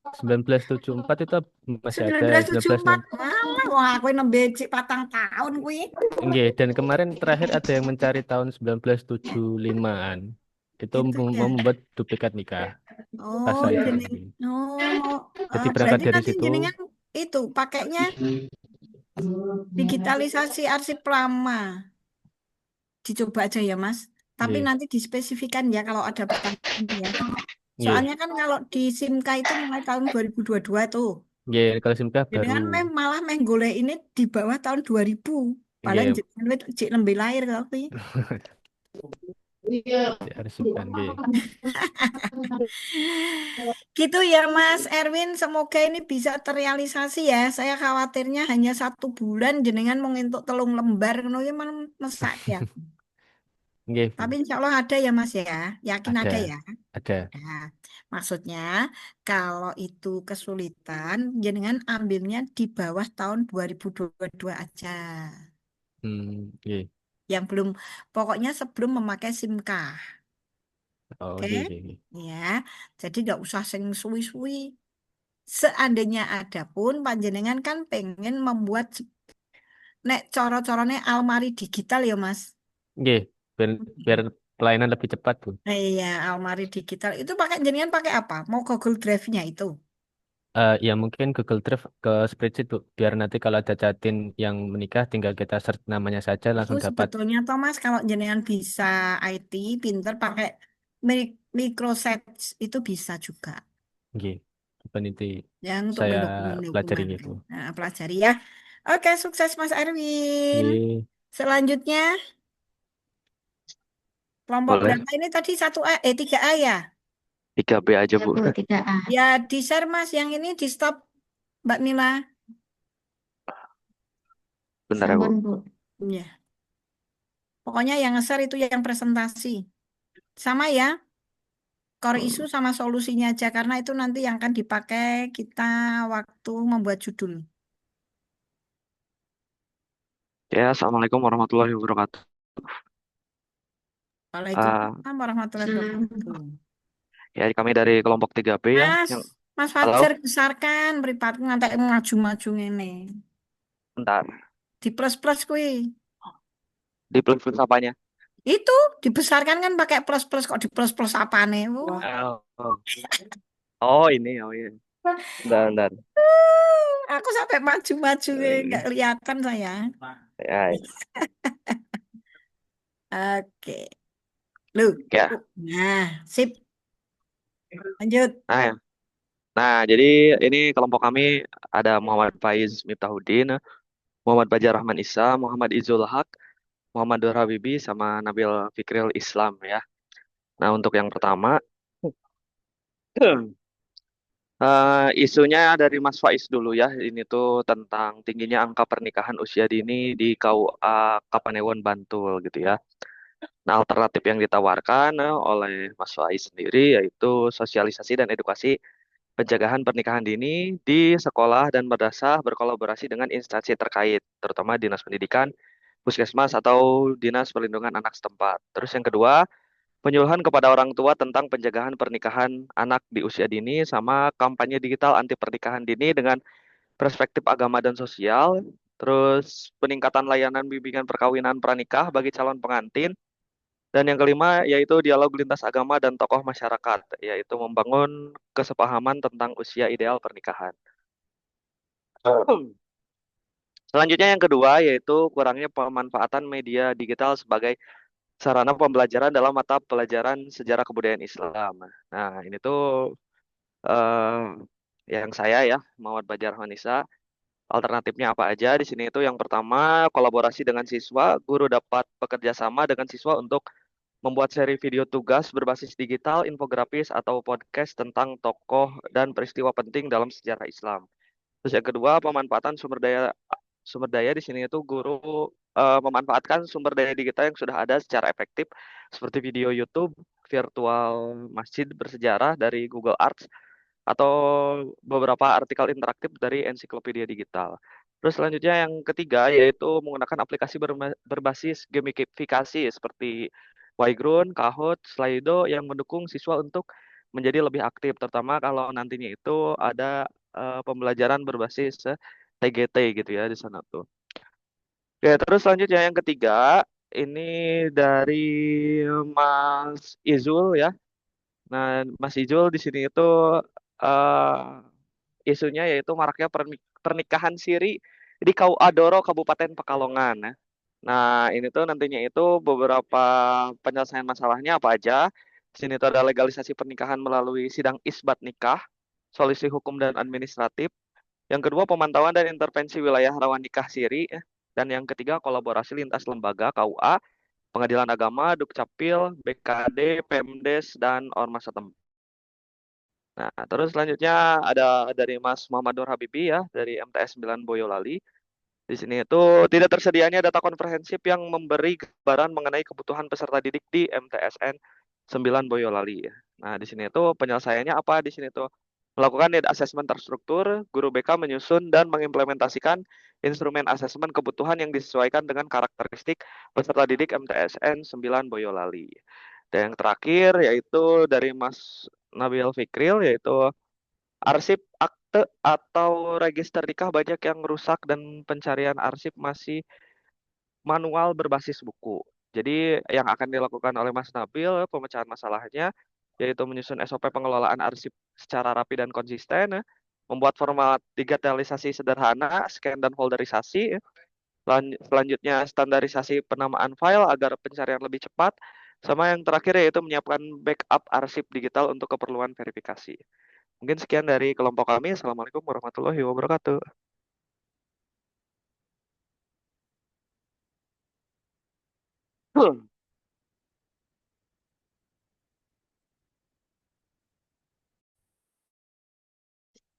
[SPEAKER 9] 1974 itu masih ada.
[SPEAKER 5] 1974. Malah wah aku nembe cik 4 tahun kuwi.
[SPEAKER 9] Nggih, dan kemarin terakhir ada yang mencari tahun 1975-an. Itu
[SPEAKER 5] Itu ya.
[SPEAKER 9] membuat duplikat nikah. Pas
[SPEAKER 5] Oh,
[SPEAKER 9] saya
[SPEAKER 5] jeneng.
[SPEAKER 9] ini.
[SPEAKER 5] Jadi
[SPEAKER 9] Jadi berangkat
[SPEAKER 5] berarti
[SPEAKER 9] dari
[SPEAKER 5] nanti
[SPEAKER 9] situ.
[SPEAKER 5] jenengan itu pakainya digitalisasi arsip lama. Dicoba aja ya, Mas. Tapi
[SPEAKER 9] Nggih.
[SPEAKER 5] nanti dispesifikan ya kalau ada pertanyaan ya.
[SPEAKER 9] Nggih.
[SPEAKER 5] Soalnya kan kalau di SIMK itu mulai tahun 2022 tuh.
[SPEAKER 9] Nggih, kalau SIMKA
[SPEAKER 5] Jenengan
[SPEAKER 9] baru.
[SPEAKER 5] malah golek ini di bawah tahun 2000. Padahal
[SPEAKER 9] Nggih,
[SPEAKER 5] jenengan cek lembe lahir tapi.
[SPEAKER 9] diarsipkan, nggih.
[SPEAKER 5] Gitu ya Mas Erwin, semoga ini bisa terrealisasi ya. Saya khawatirnya hanya 1 bulan jenengan mau ngentuk 3 lembar ngono ki mesak ya.
[SPEAKER 9] Nggih, Bu.
[SPEAKER 5] Tapi insya Allah ada ya Mas ya. Yakin ada
[SPEAKER 9] Ada.
[SPEAKER 5] ya.
[SPEAKER 9] Ada.
[SPEAKER 5] Nah, maksudnya kalau itu kesulitan jenengan ambilnya di bawah tahun 2022 aja.
[SPEAKER 9] Nggih.
[SPEAKER 5] Yang belum, pokoknya sebelum memakai SIMK.
[SPEAKER 9] Oh,
[SPEAKER 5] Oke,
[SPEAKER 9] nggih, nggih, nggih.
[SPEAKER 5] ya. Jadi nggak usah sing suwi-suwi. Seandainya ada pun panjenengan kan pengen membuat nek coro-corone almari digital ya Mas.
[SPEAKER 9] Nggih, biar pelayanan lebih cepat, Bu.
[SPEAKER 5] Iya, almari digital itu pakai jenengan pakai apa? Mau Google Drive-nya itu?
[SPEAKER 9] Ya mungkin Google Drive ke spreadsheet, Bu. Biar nanti kalau ada catin yang menikah tinggal kita search namanya saja
[SPEAKER 5] Itu
[SPEAKER 9] langsung dapat.
[SPEAKER 5] sebetulnya Thomas kalau jenengan bisa IT pinter pakai Microsoft itu bisa juga.
[SPEAKER 9] Nggih. Peneliti
[SPEAKER 5] Yang untuk
[SPEAKER 9] saya pelajari
[SPEAKER 5] dokumen-dokumen.
[SPEAKER 9] gitu.
[SPEAKER 5] Nah, pelajari ya. Oke, sukses Mas Erwin.
[SPEAKER 9] Nggih.
[SPEAKER 5] Selanjutnya kelompok
[SPEAKER 8] Boleh.
[SPEAKER 5] berapa ini tadi 1A 3A ya?
[SPEAKER 8] 3B aja,
[SPEAKER 3] Ya
[SPEAKER 8] Bu.
[SPEAKER 3] Bu, 3A.
[SPEAKER 5] Ya di-share Mas yang ini di stop Mbak Mila.
[SPEAKER 8] Bentar ya, Bu.
[SPEAKER 3] Sampun Bu.
[SPEAKER 5] Ya. Pokoknya yang nge-share itu yang presentasi. Sama ya. Core isu sama solusinya aja karena itu nanti yang akan dipakai kita waktu membuat judul.
[SPEAKER 8] Ya, Assalamualaikum warahmatullahi wabarakatuh.
[SPEAKER 5] Waalaikumsalam warahmatullahi wabarakatuh.
[SPEAKER 8] Ya, kami dari kelompok 3B ya.
[SPEAKER 5] Mas
[SPEAKER 8] Halo?
[SPEAKER 5] Fajar besarkan mripatku ngantek maju-maju ngene.
[SPEAKER 8] Bentar.
[SPEAKER 5] Di plus-plus kuwi.
[SPEAKER 8] Di plus apanya?
[SPEAKER 5] Itu dibesarkan kan pakai plus-plus kok di plus-plus apane?
[SPEAKER 8] Oh, ini. Oh, iya. Bentar.
[SPEAKER 5] Aku sampai maju-maju nggak kelihatan saya.
[SPEAKER 8] Ya.
[SPEAKER 5] Oke. Loh.
[SPEAKER 8] Ya.
[SPEAKER 5] Nah, sip. Lanjut.
[SPEAKER 8] Nah, jadi ini kelompok kami ada Muhammad Faiz Miftahudin, Muhammad Bajar Rahman Isa, Muhammad Izul Haq, Muhammad Nur Habibi, sama Nabil Fikril Islam ya. Nah, untuk yang pertama, isunya dari Mas Faiz dulu ya. Ini tuh tentang tingginya angka pernikahan usia dini di KUA Kapanewon Bantul gitu ya. Nah, alternatif yang ditawarkan oleh Mas Faiz sendiri yaitu sosialisasi dan edukasi pencegahan pernikahan dini di sekolah dan madrasah berkolaborasi dengan instansi terkait, terutama Dinas Pendidikan, Puskesmas, atau Dinas Perlindungan Anak setempat. Terus yang kedua, penyuluhan kepada orang tua tentang pencegahan pernikahan anak di usia dini sama kampanye digital anti pernikahan dini dengan perspektif agama dan sosial. Terus peningkatan layanan bimbingan perkawinan pranikah bagi calon pengantin. Dan yang kelima yaitu dialog lintas agama dan tokoh masyarakat, yaitu membangun kesepahaman tentang usia ideal pernikahan. Selanjutnya yang kedua yaitu kurangnya pemanfaatan media digital sebagai sarana pembelajaran dalam mata pelajaran sejarah kebudayaan Islam. Nah, ini tuh yang saya ya, Muhammad Bajar Hanisa. Alternatifnya apa aja di sini itu yang pertama kolaborasi dengan siswa, guru dapat bekerja sama dengan siswa untuk membuat seri video tugas berbasis digital, infografis, atau podcast tentang tokoh dan peristiwa penting dalam sejarah Islam. Terus yang kedua, pemanfaatan sumber daya di sini itu guru memanfaatkan sumber daya digital yang sudah ada secara efektif seperti video YouTube, virtual masjid bersejarah dari Google Arts atau beberapa artikel interaktif dari ensiklopedia digital. Terus selanjutnya yang ketiga yaitu menggunakan aplikasi berbasis gamifikasi seperti Ygrun, Kahoot, Slido yang mendukung siswa untuk menjadi lebih aktif, terutama kalau nantinya itu ada pembelajaran berbasis TGT gitu ya di sana tuh. Oke, terus selanjutnya yang ketiga ini dari Mas Izul ya. Nah, Mas Izul di sini itu isunya yaitu maraknya pernikahan siri di KUA Doro Kabupaten Pekalongan. Ya. Nah, ini tuh nantinya itu beberapa penyelesaian masalahnya apa aja. Di sini tuh ada legalisasi pernikahan melalui sidang isbat nikah, solusi hukum dan administratif. Yang kedua, pemantauan dan intervensi wilayah rawan nikah siri. Dan yang ketiga, kolaborasi lintas lembaga KUA, Pengadilan Agama, Dukcapil, BKD, Pemdes, dan Ormas setempat. Nah, terus selanjutnya ada dari Mas Muhammad Nur Habibi ya, dari MTS 9 Boyolali. Di sini itu tidak tersedianya data komprehensif yang memberi gambaran mengenai kebutuhan peserta didik di MTSN 9 Boyolali. Nah, di sini itu penyelesaiannya apa di sini itu? Melakukan need assessment terstruktur, guru BK menyusun dan mengimplementasikan instrumen asesmen kebutuhan yang disesuaikan dengan karakteristik peserta didik MTSN 9 Boyolali. Dan yang terakhir yaitu dari Mas Nabil Fikril yaitu arsip akte atau register nikah banyak yang rusak dan pencarian arsip masih manual berbasis buku. Jadi yang akan dilakukan oleh Mas Nabil pemecahan masalahnya yaitu menyusun SOP pengelolaan arsip secara rapi dan konsisten, membuat format digitalisasi sederhana, scan dan folderisasi, selanjutnya standarisasi penamaan file agar pencarian lebih cepat, sama yang terakhir yaitu menyiapkan backup arsip digital untuk keperluan verifikasi. Mungkin sekian dari kelompok kami. Assalamualaikum warahmatullahi wabarakatuh.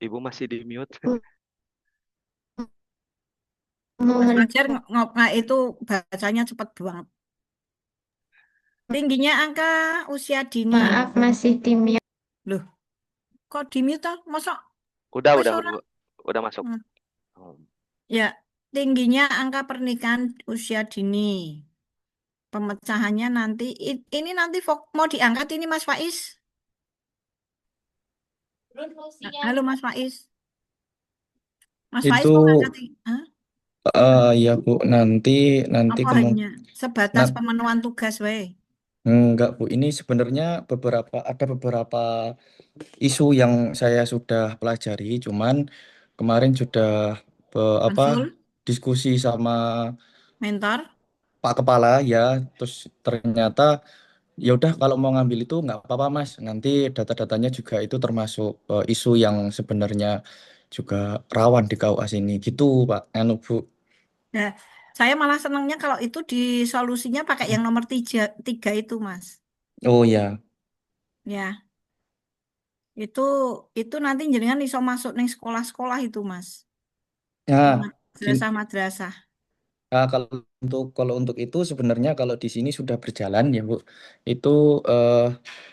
[SPEAKER 8] Ibu masih di mute.
[SPEAKER 5] Mas Fajar itu bacanya cepat banget. Tingginya angka usia dini.
[SPEAKER 3] Maaf, masih di mute.
[SPEAKER 5] Loh, kok di mute toh? Masa
[SPEAKER 8] Udah,
[SPEAKER 5] wes
[SPEAKER 8] udah,
[SPEAKER 5] ora?
[SPEAKER 8] udah masuk.
[SPEAKER 5] Ya, tingginya angka pernikahan usia dini. Pemecahannya nanti, ini nanti mau diangkat ini Mas Faiz. Halo Mas Faiz. Mas Faiz
[SPEAKER 10] Itu
[SPEAKER 5] mau ngangkat Hah?
[SPEAKER 10] ya Bu, nanti
[SPEAKER 5] Apa hanya sebatas pemenuhan tugas we?
[SPEAKER 10] enggak Bu, ini sebenarnya ada beberapa isu yang saya sudah pelajari, cuman kemarin sudah
[SPEAKER 5] Konsul,
[SPEAKER 10] diskusi sama
[SPEAKER 5] mentor.
[SPEAKER 10] Pak Kepala ya, terus ternyata ya udah kalau mau ngambil itu nggak apa-apa Mas, nanti data-datanya juga itu termasuk isu yang sebenarnya juga rawan di KUA sini gitu Pak, Bu.
[SPEAKER 5] Nah, saya malah senangnya kalau itu disolusinya pakai yang nomor tiga itu, Mas.
[SPEAKER 10] Oh ya,
[SPEAKER 5] Ya, itu nanti jenengan iso masuk nih sekolah-sekolah itu, Mas. Di
[SPEAKER 10] nah
[SPEAKER 5] madrasah-madrasah.
[SPEAKER 10] kalau untuk itu sebenarnya kalau di sini sudah berjalan ya Bu, itu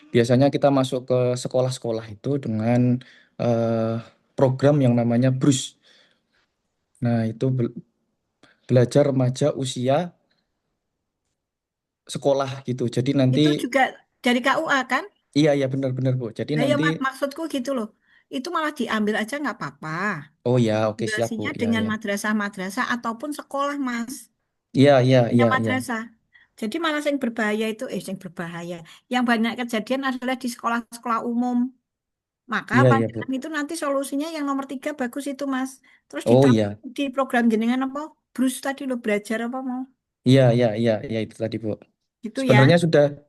[SPEAKER 10] biasanya kita masuk ke sekolah-sekolah itu dengan program yang namanya BRUS. Nah itu belajar remaja usia sekolah gitu. Jadi nanti
[SPEAKER 5] Itu juga dari KUA kan?
[SPEAKER 10] iya benar-benar Bu. Jadi
[SPEAKER 5] Nah, ya
[SPEAKER 10] nanti
[SPEAKER 5] maksudku gitu loh. Itu malah diambil aja nggak apa-apa.
[SPEAKER 10] oh ya oke siap Bu.
[SPEAKER 5] Durasinya
[SPEAKER 10] Ya
[SPEAKER 5] dengan
[SPEAKER 10] ya.
[SPEAKER 5] madrasah-madrasah ataupun sekolah, Mas.
[SPEAKER 10] Iya
[SPEAKER 5] Ya
[SPEAKER 10] iya.
[SPEAKER 5] madrasah. Jadi malah yang berbahaya itu, yang berbahaya. Yang banyak kejadian adalah di sekolah-sekolah umum. Maka
[SPEAKER 10] Iya Bu.
[SPEAKER 5] panjenengan itu nanti solusinya yang nomor tiga bagus itu, Mas. Terus
[SPEAKER 10] Oh iya.
[SPEAKER 5] di program jenengan apa? Bruce tadi lo belajar apa mau?
[SPEAKER 10] Iya itu tadi Bu.
[SPEAKER 5] Gitu ya.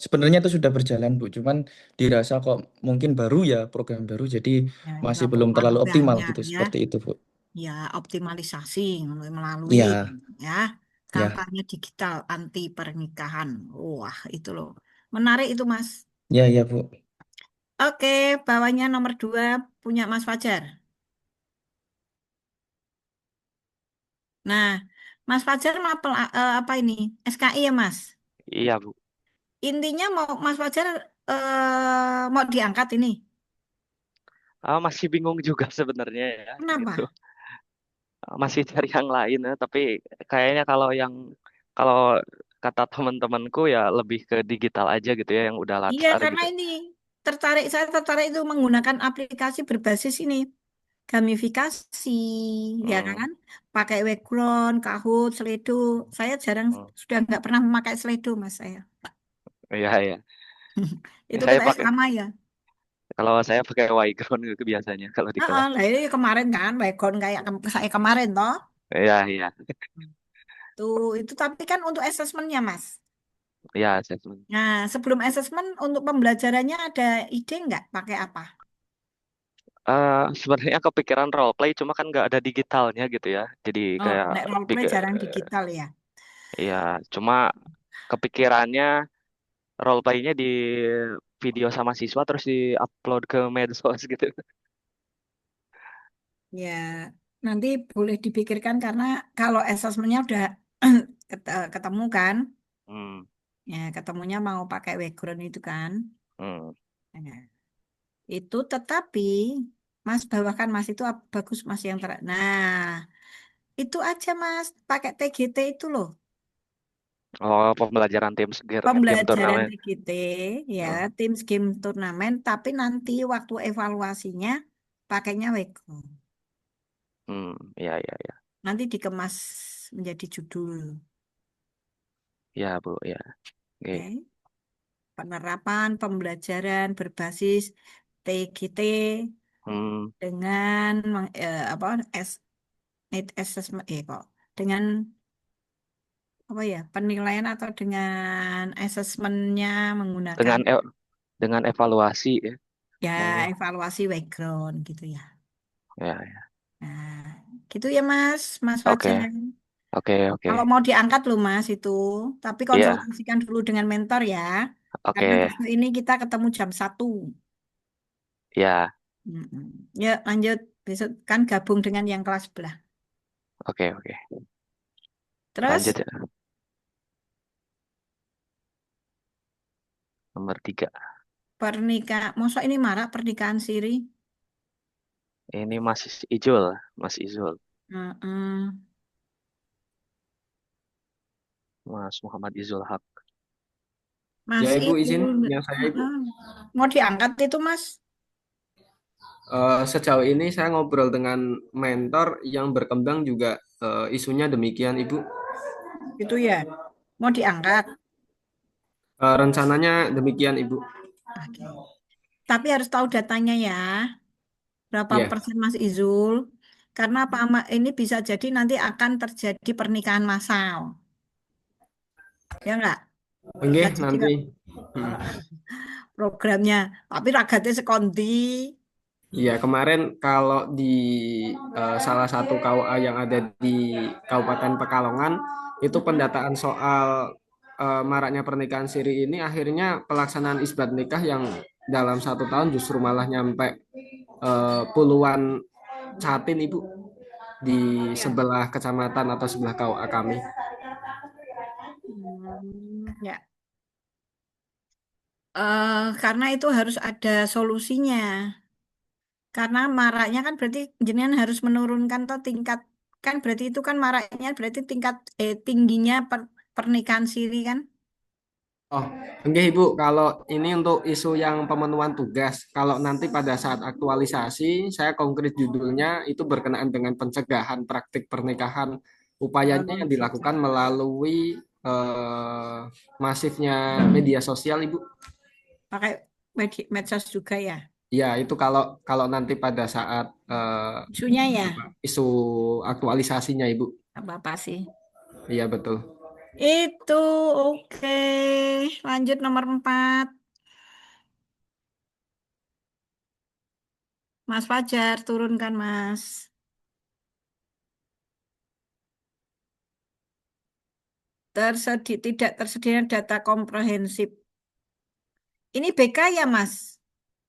[SPEAKER 10] Sebenarnya itu sudah berjalan Bu, cuman dirasa kok mungkin baru ya program baru jadi
[SPEAKER 5] Ya,
[SPEAKER 10] masih
[SPEAKER 5] nggak
[SPEAKER 10] belum terlalu optimal
[SPEAKER 5] banyak
[SPEAKER 10] gitu
[SPEAKER 5] ya.
[SPEAKER 10] seperti itu Bu.
[SPEAKER 5] Ya, optimalisasi melalui
[SPEAKER 10] Iya,
[SPEAKER 5] ya
[SPEAKER 10] ya,
[SPEAKER 5] kampanye digital anti pernikahan. Wah, itu loh. Menarik itu, Mas.
[SPEAKER 10] ya Bu.
[SPEAKER 5] Oke, bawahnya nomor 2 punya Mas Fajar. Nah, Mas Fajar apa ini? SKI ya, Mas?
[SPEAKER 8] Iya, Bu.
[SPEAKER 5] Intinya mau Mas Fajar mau diangkat ini.
[SPEAKER 8] Masih bingung juga sebenarnya ya gitu.
[SPEAKER 5] Kenapa?
[SPEAKER 8] Masih cari yang lain ya, tapi kayaknya kalau kata teman-temanku ya lebih ke digital aja gitu ya yang udah
[SPEAKER 5] Iya,
[SPEAKER 8] latsar
[SPEAKER 5] karena
[SPEAKER 8] gitu.
[SPEAKER 5] ini saya tertarik itu menggunakan aplikasi berbasis ini gamifikasi, ya
[SPEAKER 8] Hmm,
[SPEAKER 5] kan? Pakai background, Kahoot, Slido. Saya
[SPEAKER 8] hmm.
[SPEAKER 5] sudah nggak pernah memakai Slido, Mas saya.
[SPEAKER 8] Iya, iya.
[SPEAKER 5] Itu
[SPEAKER 8] Saya
[SPEAKER 5] katanya
[SPEAKER 8] pakai
[SPEAKER 5] sama ya.
[SPEAKER 8] Kalau saya pakai Yground gitu biasanya kalau di
[SPEAKER 5] Heeh,
[SPEAKER 8] kelas.
[SPEAKER 5] lah ini kemarin kan background kayak saya kemarin toh.
[SPEAKER 8] Iya, iya.
[SPEAKER 5] Itu tapi kan untuk asesmennya, Mas.
[SPEAKER 8] Iya, assessment.
[SPEAKER 5] Nah, sebelum asesmen untuk pembelajarannya ada ide nggak pakai apa?
[SPEAKER 8] Sebenarnya kepikiran role play cuma kan nggak ada digitalnya gitu ya. Jadi
[SPEAKER 5] Oh,
[SPEAKER 8] kayak
[SPEAKER 5] nek role play jarang digital ya.
[SPEAKER 8] ya cuma kepikirannya role play-nya di video sama siswa terus di-upload ke medsos gitu.
[SPEAKER 5] Ya, nanti boleh dipikirkan karena kalau asesmennya udah ketemu kan,
[SPEAKER 8] Hmm,
[SPEAKER 5] ya ketemunya mau pakai background itu kan.
[SPEAKER 8] hmm.
[SPEAKER 5] Nah, itu tetapi Mas bawakan Mas itu bagus Mas yang Nah, itu aja Mas pakai TGT itu loh.
[SPEAKER 8] Oh, pembelajaran game
[SPEAKER 5] Pembelajaran
[SPEAKER 8] turnamen.
[SPEAKER 5] TGT ya,
[SPEAKER 8] Oh,
[SPEAKER 5] tim game turnamen, tapi nanti waktu evaluasinya pakainya background.
[SPEAKER 8] iya, iya, iya.
[SPEAKER 5] Nanti dikemas menjadi judul.
[SPEAKER 8] Ya, Bu, ya. Oke.
[SPEAKER 5] Oke. Penerapan pembelajaran berbasis TGT
[SPEAKER 8] Hmm,
[SPEAKER 5] dengan apa need assessment kok dengan apa ya penilaian atau dengan assessmentnya menggunakan
[SPEAKER 8] dengan dengan evaluasi ya.
[SPEAKER 5] ya
[SPEAKER 8] Oh,
[SPEAKER 5] evaluasi background gitu ya.
[SPEAKER 8] ya, ya.
[SPEAKER 5] Nah, gitu ya Mas
[SPEAKER 8] Oke,
[SPEAKER 5] Fajar.
[SPEAKER 8] oke, oke.
[SPEAKER 5] Kalau mau diangkat loh Mas itu, tapi
[SPEAKER 8] Iya,
[SPEAKER 5] konsultasikan dulu dengan mentor ya. Karena
[SPEAKER 8] oke.
[SPEAKER 5] besok ini kita ketemu jam 1.
[SPEAKER 8] Ya,
[SPEAKER 5] Mm-mm. Ya, lanjut. Besok kan gabung dengan yang kelas sebelah.
[SPEAKER 8] oke, oke.
[SPEAKER 5] Terus
[SPEAKER 8] Lanjut ya. Nomor 3.
[SPEAKER 5] masa ini marak pernikahan siri?
[SPEAKER 8] Ini Izul, Mas Izul,
[SPEAKER 5] Mm-mm.
[SPEAKER 8] Mas Muhammad Izul Haq.
[SPEAKER 10] Ya
[SPEAKER 5] Mas
[SPEAKER 10] Ibu
[SPEAKER 5] itu
[SPEAKER 10] izin yang saya Ibu.
[SPEAKER 5] mau diangkat itu Mas?
[SPEAKER 10] Sejauh ini saya ngobrol dengan mentor yang berkembang juga isunya demikian Ibu.
[SPEAKER 5] Itu ya, mau diangkat.
[SPEAKER 10] Rencananya demikian Ibu.
[SPEAKER 5] Oke. Tapi harus tahu datanya ya, berapa
[SPEAKER 10] Ya,
[SPEAKER 5] persen Mas Izul? Karena ini bisa jadi nanti akan terjadi pernikahan massal, ya enggak?
[SPEAKER 10] oke
[SPEAKER 5] Nah, jadi
[SPEAKER 10] nanti. Hmm.
[SPEAKER 5] programnya, tapi ragatnya sekonti.
[SPEAKER 10] Iya, kemarin kalau di salah satu KUA yang ada di Kabupaten Pekalongan, itu pendataan soal maraknya pernikahan siri ini akhirnya pelaksanaan isbat nikah yang dalam 1 tahun justru malah nyampe puluhan catin Ibu di
[SPEAKER 5] Ya.
[SPEAKER 10] sebelah kecamatan atau sebelah KUA kami.
[SPEAKER 5] Ya. Karena itu harus ada solusinya. Karena maraknya kan berarti jenengan harus menurunkan tuh tingkat kan berarti itu kan maraknya berarti tingginya pernikahan siri kan?
[SPEAKER 10] Oh, oke Ibu, kalau ini untuk isu yang pemenuhan tugas, kalau nanti pada saat aktualisasi, saya konkret judulnya itu berkenaan dengan pencegahan praktik pernikahan. Upayanya
[SPEAKER 5] Oh,
[SPEAKER 10] yang
[SPEAKER 5] gitu.
[SPEAKER 10] dilakukan melalui masifnya media sosial, Ibu.
[SPEAKER 5] Pakai medsos juga ya.
[SPEAKER 10] Ya, itu kalau kalau nanti pada saat
[SPEAKER 5] Isunya ya,
[SPEAKER 10] isu aktualisasinya, Ibu.
[SPEAKER 5] apa-apa sih.
[SPEAKER 10] Iya, betul.
[SPEAKER 5] Itu oke. Lanjut nomor 4. Mas Fajar, turunkan Mas. Tidak tersedia data komprehensif. Ini BK ya Mas?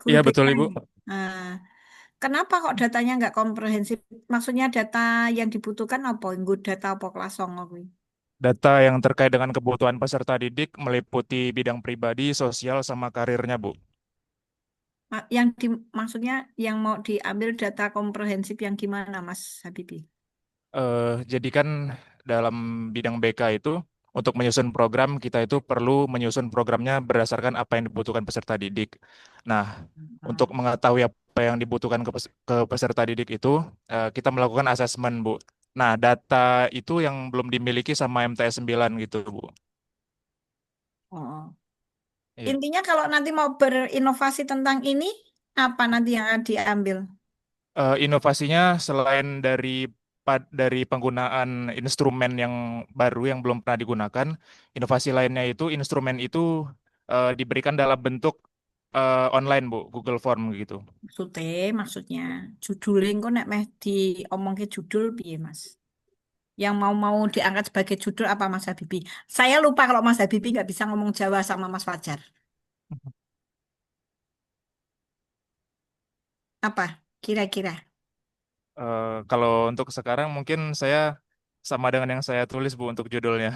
[SPEAKER 5] Guru
[SPEAKER 9] Iya
[SPEAKER 5] BK
[SPEAKER 9] betul Ibu.
[SPEAKER 5] ya? Nah, Kenapa kok datanya nggak komprehensif? Maksudnya data yang dibutuhkan apa? Nggo data apa kelas 9 kuwi?
[SPEAKER 11] Data yang terkait dengan kebutuhan peserta didik meliputi bidang pribadi, sosial, sama karirnya, Bu.
[SPEAKER 5] Maksudnya yang mau diambil data komprehensif yang gimana, Mas Habibi?
[SPEAKER 11] Jadi kan dalam bidang BK itu, untuk menyusun program, kita itu perlu menyusun programnya berdasarkan apa yang dibutuhkan peserta didik. Nah, untuk mengetahui apa yang dibutuhkan ke peserta didik itu, kita melakukan asesmen, Bu. Nah, data itu yang belum dimiliki sama MTS 9 gitu, Bu.
[SPEAKER 5] Oh.
[SPEAKER 11] Iya.
[SPEAKER 5] Intinya kalau nanti mau berinovasi tentang ini, apa nanti yang akan diambil?
[SPEAKER 11] Inovasinya selain dari penggunaan instrumen yang baru yang belum pernah digunakan, inovasi lainnya itu instrumen itu diberikan dalam bentuk online, Bu, Google Form gitu.
[SPEAKER 5] Maksudnya judulnya kok nek meh diomong ke judul piye, Mas? Yang mau diangkat sebagai judul apa, Mas Habibi? Saya lupa kalau Mas Habibi nggak bisa ngomong Jawa sama Mas Fajar. Apa kira-kira?
[SPEAKER 11] Kalau untuk sekarang mungkin saya sama dengan yang saya tulis, Bu, untuk judulnya.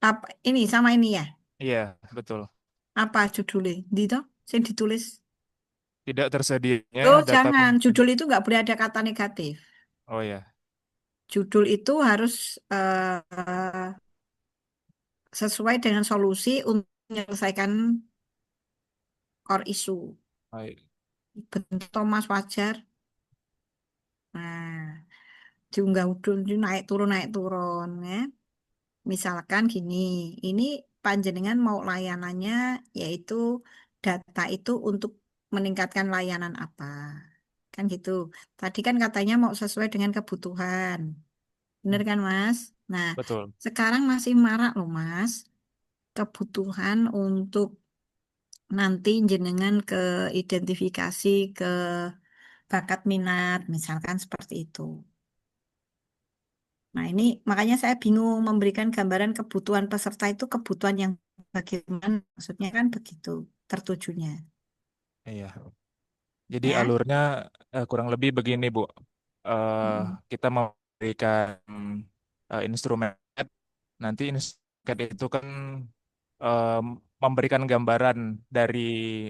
[SPEAKER 5] Apa ini sama ini ya?
[SPEAKER 11] Iya, betul.
[SPEAKER 5] Apa judulnya? Dito, saya ditulis.
[SPEAKER 11] Tidak tersedianya
[SPEAKER 5] Oh,
[SPEAKER 11] data
[SPEAKER 5] jangan. Judul itu nggak boleh ada kata negatif.
[SPEAKER 11] Oh ya,
[SPEAKER 5] Judul itu harus sesuai dengan solusi untuk menyelesaikan core issue.
[SPEAKER 11] baik.
[SPEAKER 5] Bentuk Thomas Wajar. Nah, diunggah udun naik turun ya. Misalkan gini, ini panjenengan mau layanannya yaitu data itu untuk meningkatkan layanan apa. Kan gitu. Tadi kan katanya mau sesuai dengan kebutuhan. Bener kan, Mas? Nah,
[SPEAKER 11] Betul.
[SPEAKER 5] sekarang masih marak loh, Mas. Kebutuhan untuk nanti jenengan ke identifikasi ke bakat minat, misalkan seperti itu. Nah, ini makanya saya bingung memberikan gambaran kebutuhan peserta itu kebutuhan yang bagaimana, maksudnya kan begitu tertujunya.
[SPEAKER 11] Iya. Jadi
[SPEAKER 5] Ya.
[SPEAKER 11] alurnya kurang lebih begini, Bu.
[SPEAKER 5] Mm.
[SPEAKER 11] Kita memberikan instrumen, nanti instrumen itu kan eh, memberikan gambaran dari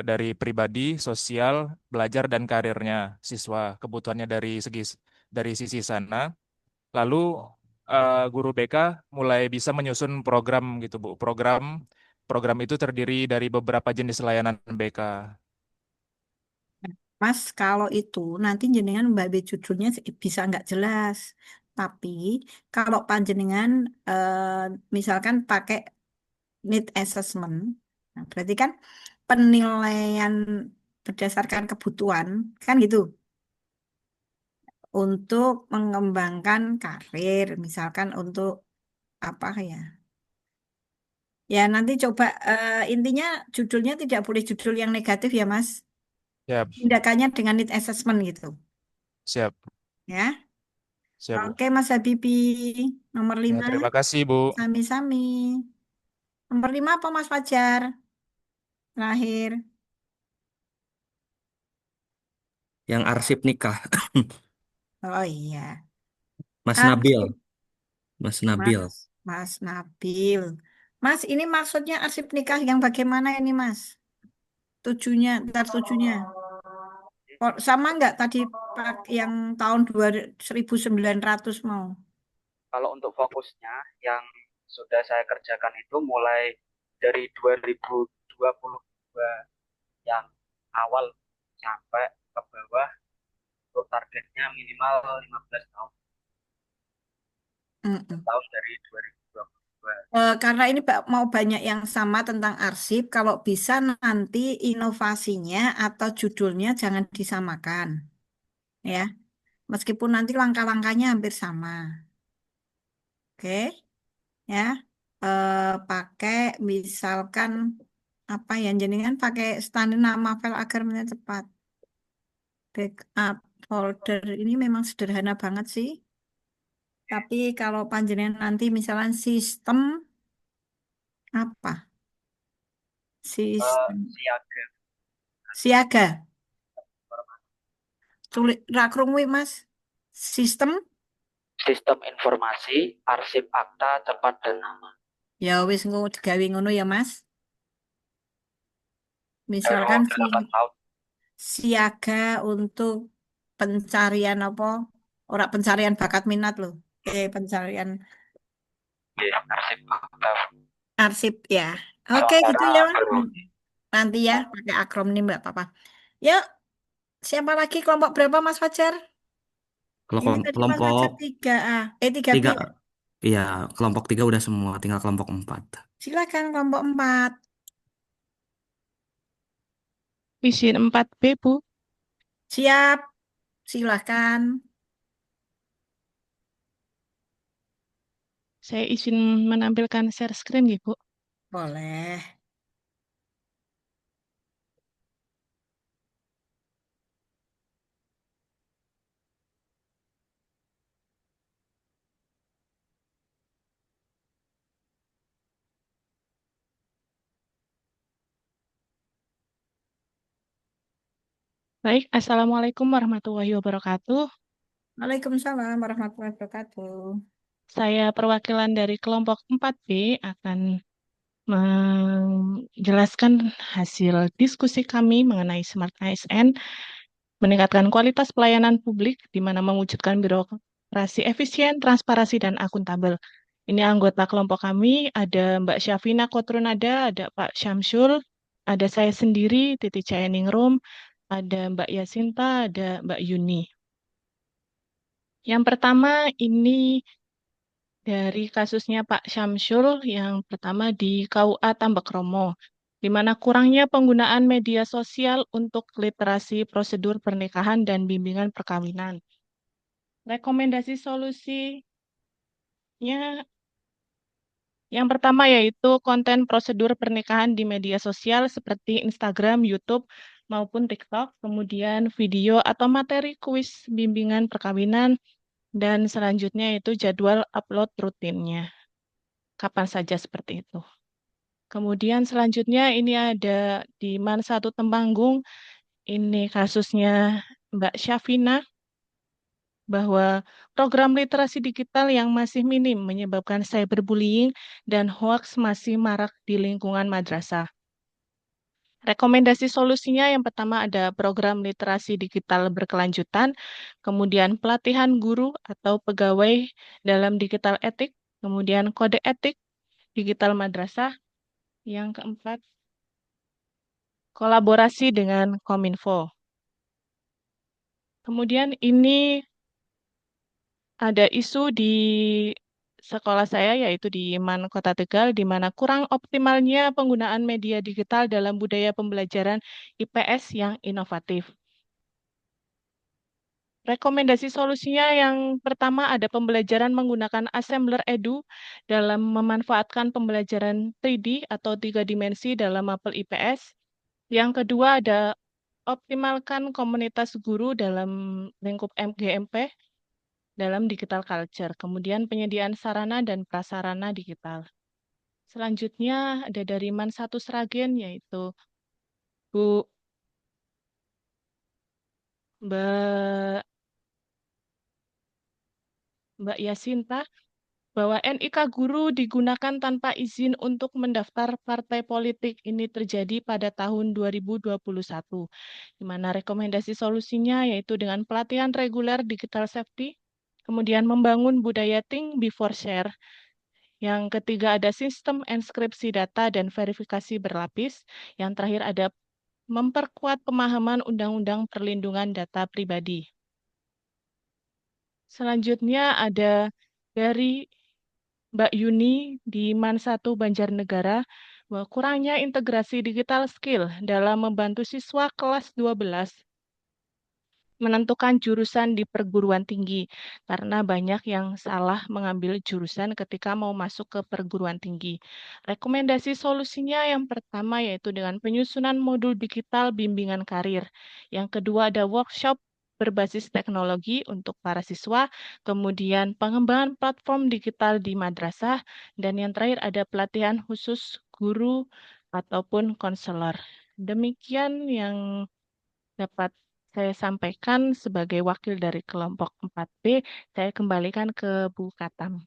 [SPEAKER 11] dari pribadi, sosial, belajar dan karirnya siswa, kebutuhannya dari sisi sana. Lalu guru BK mulai bisa menyusun program gitu, Bu. Program itu terdiri dari beberapa jenis layanan BK.
[SPEAKER 5] Mas, kalau itu nanti jenengan mbak judulnya bisa nggak jelas. Tapi kalau panjenengan misalkan pakai need assessment, nah berarti kan penilaian berdasarkan kebutuhan, kan gitu. Untuk mengembangkan karir, misalkan untuk apa ya? Ya nanti coba intinya judulnya tidak boleh judul yang negatif ya, Mas.
[SPEAKER 11] Siap,
[SPEAKER 5] Tindakannya dengan need assessment gitu.
[SPEAKER 11] siap,
[SPEAKER 5] Ya.
[SPEAKER 11] siap, Bu.
[SPEAKER 5] Oke, Mas Habibi. Nomor
[SPEAKER 11] Ya,
[SPEAKER 5] 5,
[SPEAKER 11] terima kasih, Bu.
[SPEAKER 5] sami-sami. Nomor 5 apa Mas Fajar? Terakhir.
[SPEAKER 10] Yang arsip nikah.
[SPEAKER 5] Oh iya.
[SPEAKER 10] Mas Nabil.
[SPEAKER 5] Arsip,
[SPEAKER 10] Mas Nabil.
[SPEAKER 5] Mas Nabil. Mas, ini maksudnya arsip nikah yang bagaimana ini, Mas? Tujunya. Sama nggak tadi yang tahun 1900 mau?
[SPEAKER 8] Kalau untuk fokusnya yang sudah saya kerjakan itu mulai dari 2022 yang awal sampai ke bawah, untuk targetnya minimal 15 tahun.
[SPEAKER 5] Mm-mm.
[SPEAKER 8] Tahun dari 2022.
[SPEAKER 5] Karena ini mau banyak yang sama tentang arsip, kalau bisa nanti inovasinya atau judulnya jangan disamakan, ya. Meskipun nanti langkah-langkahnya hampir sama, oke, ya. Pakai misalkan apa ya, jenengan pakai standar nama file agar cepat. Backup folder ini memang sederhana banget sih. Tapi kalau panjenengan nanti misalnya sistem apa? Sistem
[SPEAKER 8] Siaga.
[SPEAKER 5] siaga. Tulis rakrungu Mas. Sistem
[SPEAKER 7] Sistem informasi, arsip akta, tempat dan nama.
[SPEAKER 5] ya wis digawe ngono ya Mas.
[SPEAKER 7] Dalam
[SPEAKER 5] Misalkan
[SPEAKER 7] waktu 8 tahun.
[SPEAKER 5] siaga untuk pencarian apa? Ora pencarian bakat minat loh. Pencarian
[SPEAKER 7] Ya, arsip akta.
[SPEAKER 5] arsip ya. Oke gitu ya Mas. Nanti ya pakai akronim nggak apa-apa. Ya, siapa lagi kelompok berapa Mas Fajar?
[SPEAKER 1] Kalau
[SPEAKER 5] Ini tadi Mas Fajar
[SPEAKER 1] kelompok
[SPEAKER 5] 3A. 3B.
[SPEAKER 1] tiga, iya kelompok 3 udah semua, tinggal kelompok 4.
[SPEAKER 5] Silakan kelompok 4.
[SPEAKER 4] Izin 4B, Bu.
[SPEAKER 5] Siap. Silakan.
[SPEAKER 4] Saya izin menampilkan share screen, ya, Bu.
[SPEAKER 5] Boleh.
[SPEAKER 4] Baik, Assalamualaikum warahmatullahi wabarakatuh.
[SPEAKER 5] Waalaikumsalam warahmatullahi wabarakatuh.
[SPEAKER 4] Saya perwakilan dari kelompok 4B akan menjelaskan hasil diskusi kami mengenai Smart ASN, meningkatkan kualitas pelayanan publik di mana mewujudkan birokrasi efisien, transparansi, dan akuntabel. Ini anggota kelompok kami, ada Mbak Syafina Kotrunada, ada Pak Syamsul, ada saya sendiri, Titi Cayaningrum, ada Mbak Yasinta, ada Mbak Yuni. Yang pertama ini dari kasusnya Pak Syamsul yang pertama di KUA Tambakromo, di mana kurangnya penggunaan media sosial untuk literasi prosedur pernikahan dan bimbingan perkawinan. Rekomendasi solusinya yang pertama yaitu konten prosedur pernikahan di media sosial seperti Instagram, YouTube, maupun TikTok, kemudian video atau materi kuis bimbingan perkawinan, dan selanjutnya itu jadwal upload rutinnya. Kapan saja seperti itu. Kemudian selanjutnya ini ada di Man 1 Temanggung, ini kasusnya Mbak Syafina, bahwa program literasi digital yang masih minim menyebabkan cyberbullying dan hoaks masih marak di lingkungan madrasah. Rekomendasi solusinya yang pertama ada program literasi digital berkelanjutan, kemudian pelatihan guru atau pegawai dalam digital etik, kemudian kode etik digital madrasah. Yang keempat, kolaborasi dengan Kominfo. Kemudian ini ada isu di sekolah saya yaitu di Man Kota Tegal di mana kurang optimalnya penggunaan media digital dalam budaya pembelajaran IPS yang inovatif. Rekomendasi solusinya yang pertama ada pembelajaran menggunakan Assembler Edu dalam memanfaatkan pembelajaran 3D atau 3 dimensi dalam mapel IPS. Yang kedua ada optimalkan komunitas guru dalam lingkup MGMP dalam digital culture. Kemudian penyediaan sarana dan prasarana digital. Selanjutnya ada dari Man 1 Sragen yaitu Bu Mbak Yasinta, bahwa NIK guru digunakan tanpa izin untuk mendaftar partai politik. Ini terjadi pada tahun 2021, di mana rekomendasi solusinya yaitu dengan pelatihan reguler digital safety, kemudian membangun budaya think before share. Yang ketiga ada sistem enskripsi data dan verifikasi berlapis. Yang terakhir ada memperkuat pemahaman Undang-Undang Perlindungan Data Pribadi. Selanjutnya ada dari Mbak Yuni di Man 1 Banjarnegara, bahwa kurangnya integrasi digital skill dalam membantu siswa kelas 12 menentukan jurusan di perguruan tinggi, karena banyak yang salah mengambil jurusan ketika mau masuk ke perguruan tinggi. Rekomendasi solusinya yang pertama yaitu dengan penyusunan modul digital bimbingan karir. Yang kedua ada workshop berbasis teknologi untuk para siswa, kemudian pengembangan platform digital di madrasah, dan yang terakhir ada pelatihan khusus guru ataupun konselor. Demikian yang dapat saya sampaikan sebagai wakil dari kelompok 4B. Saya kembalikan ke Bu Katam.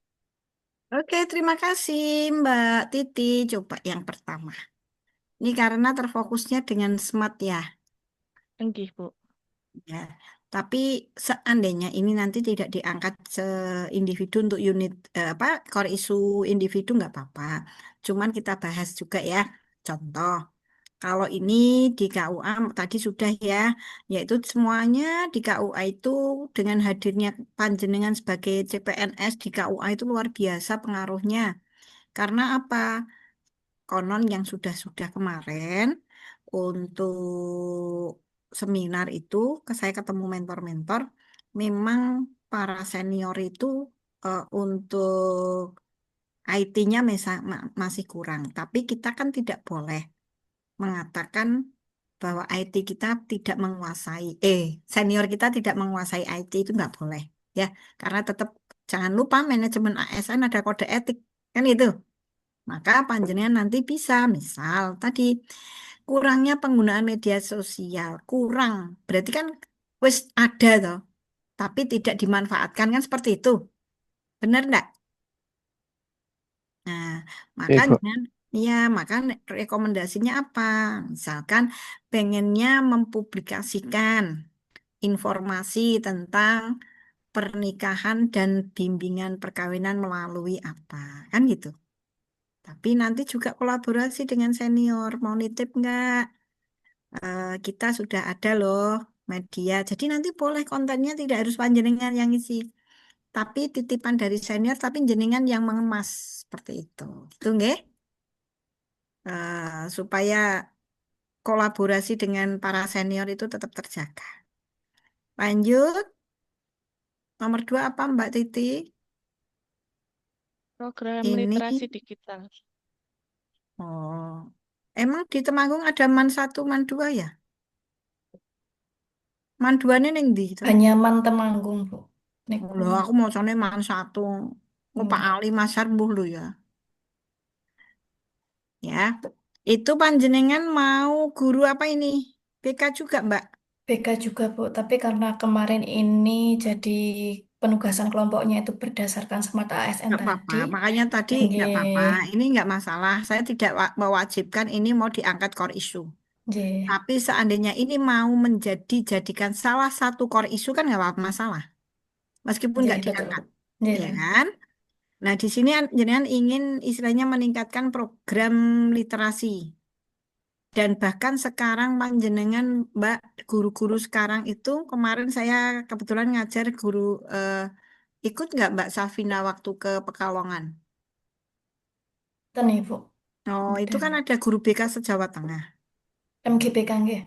[SPEAKER 5] Oke, terima kasih Mbak Titi. Coba yang pertama. Ini karena terfokusnya dengan SMART ya.
[SPEAKER 4] Enggih, Bu.
[SPEAKER 5] Ya, tapi seandainya ini nanti tidak diangkat se-individu untuk unit core isu individu nggak apa-apa. Cuman kita bahas juga ya. Contoh, kalau ini di KUA tadi sudah ya, yaitu semuanya di KUA itu dengan hadirnya panjenengan sebagai CPNS di KUA itu luar biasa pengaruhnya. Karena apa? Konon yang sudah-sudah kemarin untuk seminar itu saya ketemu mentor-mentor, memang para senior itu untuk IT-nya masih kurang. Tapi kita kan tidak boleh mengatakan bahwa IT kita tidak menguasai, senior kita tidak menguasai IT itu nggak boleh ya, karena tetap jangan lupa manajemen ASN ada kode etik kan itu. Maka panjenengan nanti bisa, misal tadi kurangnya penggunaan media sosial, kurang. Berarti kan wis ada toh, tapi tidak dimanfaatkan kan seperti itu. Benar enggak? Nah,
[SPEAKER 2] Oke, Bu.
[SPEAKER 5] makanya ya, maka rekomendasinya apa? Misalkan pengennya mempublikasikan informasi tentang pernikahan dan bimbingan perkawinan melalui apa, kan gitu. Tapi nanti juga kolaborasi dengan senior. Mau nitip nggak? Kita sudah ada loh media. Jadi nanti boleh kontennya tidak harus panjenengan yang isi. Tapi titipan dari senior, tapi jenengan yang mengemas. Seperti itu. Itu nggih? Supaya kolaborasi dengan para senior itu tetap terjaga. Lanjut. Nomor 2 apa Mbak Titi?
[SPEAKER 4] Program
[SPEAKER 5] Ini,
[SPEAKER 4] literasi digital.
[SPEAKER 5] oh, emang di Temanggung ada MAN 1, MAN 2 ya? MAN 2 ini ning ndi itu?
[SPEAKER 6] Anyaman Temanggung, Bu. Niku.
[SPEAKER 5] Loh, aku mau MAN 1. Oh, Pak Ali Masar mbuh lho ya. Ya. Itu panjenengan mau guru apa ini? BK juga, Mbak?
[SPEAKER 6] BK juga, Bu. Tapi karena kemarin ini jadi penugasan kelompoknya itu berdasarkan Smart ASN
[SPEAKER 5] Nggak apa-apa.
[SPEAKER 6] tadi.
[SPEAKER 5] Makanya tadi nggak apa-apa.
[SPEAKER 6] Nggih.
[SPEAKER 5] Ini nggak masalah. Saya tidak mewajibkan ini mau diangkat core issue.
[SPEAKER 6] Nggih.
[SPEAKER 5] Tapi seandainya ini mau jadikan salah satu core issue kan nggak apa-apa masalah. Meskipun
[SPEAKER 6] Nggih,
[SPEAKER 5] nggak
[SPEAKER 6] betul.
[SPEAKER 5] diangkat.
[SPEAKER 6] Nggih,
[SPEAKER 5] Ya
[SPEAKER 6] Len.
[SPEAKER 5] kan? Nah, di sini jenengan ingin istilahnya meningkatkan program literasi. Dan bahkan sekarang panjenengan Mbak, guru-guru sekarang itu kemarin saya kebetulan ngajar guru ikut nggak Mbak Safina waktu ke Pekalongan?
[SPEAKER 6] Ten nih, Bu.
[SPEAKER 5] Oh, itu
[SPEAKER 6] Dan
[SPEAKER 5] kan ada guru BK se-Jawa Tengah.
[SPEAKER 6] MGPK nggih.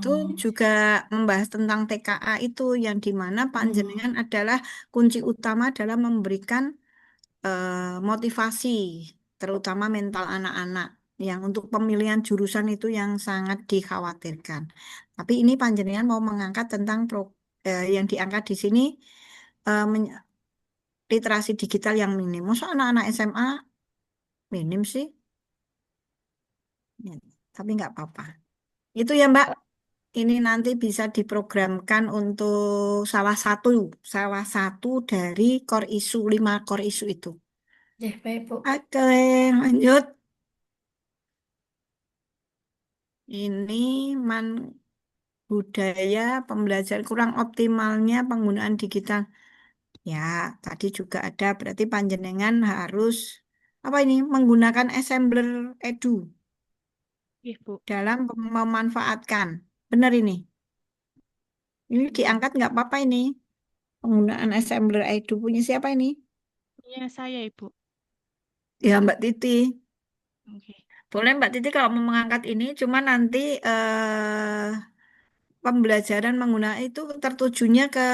[SPEAKER 5] Itu
[SPEAKER 6] Oh.
[SPEAKER 5] juga membahas tentang TKA itu yang dimana
[SPEAKER 6] Hmm.
[SPEAKER 5] panjenengan adalah kunci utama adalah memberikan motivasi, terutama mental anak-anak yang untuk pemilihan jurusan itu yang sangat dikhawatirkan. Tapi ini panjenengan mau mengangkat tentang yang diangkat di sini literasi digital yang minim. Masa anak-anak SMA minim sih? Ya, tapi nggak apa-apa. Itu ya Mbak. Ini nanti bisa diprogramkan untuk salah satu dari core issue 5 core issue itu.
[SPEAKER 6] Nggih, baik, Bu.
[SPEAKER 5] Oke, lanjut. Ini budaya pembelajaran kurang optimalnya penggunaan digital. Ya, tadi juga ada berarti panjenengan harus apa ini menggunakan assembler edu
[SPEAKER 4] Iya, Bu.
[SPEAKER 5] dalam memanfaatkan. Benar ini. Ini diangkat nggak apa-apa ini. Penggunaan assembler edu punya siapa ini?
[SPEAKER 4] Punya saya, Ibu.
[SPEAKER 5] Ya, Mbak Titi.
[SPEAKER 4] Oke.
[SPEAKER 5] Boleh Mbak Titi kalau mau mengangkat ini, cuma nanti pembelajaran menggunakan itu tertujunya ke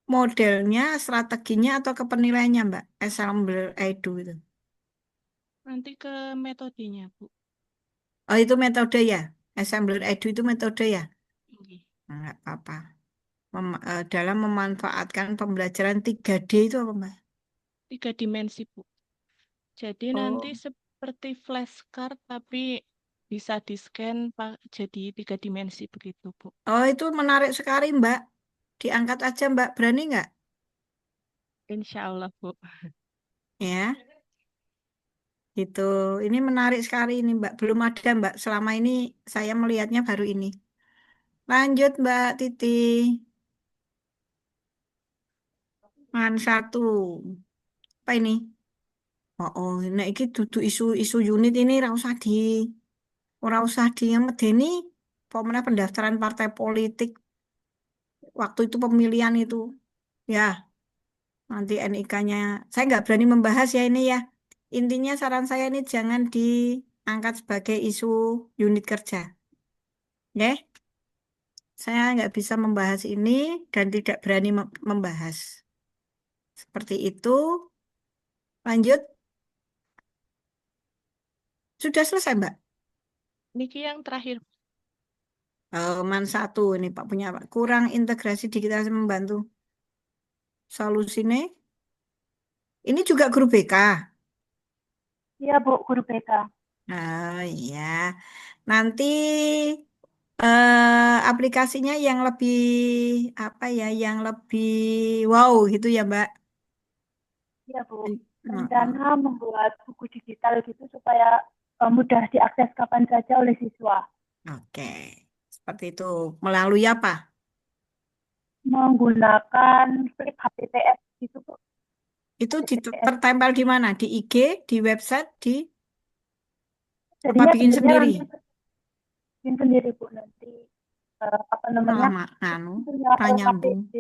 [SPEAKER 5] modelnya, strateginya, atau ke penilaiannya, Mbak? Assembler edu itu.
[SPEAKER 4] Nanti ke metodenya, Bu.
[SPEAKER 5] Oh, itu metode ya? Assembler edu itu metode ya?
[SPEAKER 4] Oke.
[SPEAKER 5] Nah, nggak apa-apa. Dalam memanfaatkan pembelajaran 3D itu apa, Mbak?
[SPEAKER 4] 3 dimensi, Bu. Jadi nanti
[SPEAKER 5] Oh,
[SPEAKER 4] seperti flashcard tapi bisa di-scan jadi 3 dimensi begitu, Bu.
[SPEAKER 5] Oh, itu menarik sekali, Mbak. Diangkat aja, Mbak. Berani nggak?
[SPEAKER 4] Insya Allah, Bu.
[SPEAKER 5] Ya, gitu. Ini menarik sekali ini, Mbak. Belum ada, Mbak. Selama ini saya melihatnya baru ini. Lanjut, Mbak Titi. Satu. Apa ini? Oh, nah iki dudu isu-isu unit ini ora usah di medeni pemenang pendaftaran partai politik waktu itu pemilihan itu. Ya, nanti NIK-nya. Saya nggak berani membahas ya ini ya. Intinya saran saya ini jangan diangkat sebagai isu unit kerja. Ya, saya nggak bisa membahas ini dan tidak berani membahas. Seperti itu. Lanjut. Sudah selesai, Mbak.
[SPEAKER 4] Niki yang terakhir.
[SPEAKER 5] Satu ini Pak punya Pak. Kurang integrasi digital membantu. Solusinya. Ini juga guru BK.
[SPEAKER 12] Iya, Bu, guru BK.
[SPEAKER 5] Nah, iya. Nanti aplikasinya yang lebih apa ya, yang lebih wow gitu ya, Mbak.
[SPEAKER 12] Iya, Bu.
[SPEAKER 5] Heeh.
[SPEAKER 12] Rencana membuat buku digital gitu supaya mudah diakses kapan saja oleh siswa.
[SPEAKER 5] Oke, seperti itu. Melalui apa?
[SPEAKER 12] Menggunakan flip HTTPS gitu, Bu.
[SPEAKER 5] Itu
[SPEAKER 12] HTTPS.
[SPEAKER 5] tertempel di mana? Di IG, di website, di apa
[SPEAKER 12] Jadinya
[SPEAKER 5] bikin
[SPEAKER 12] bentuknya
[SPEAKER 5] sendiri?
[SPEAKER 12] nanti bikin sendiri, Bu, nanti apa namanya?
[SPEAKER 5] Lama,
[SPEAKER 12] Punya
[SPEAKER 5] nyambung.
[SPEAKER 12] LKPD.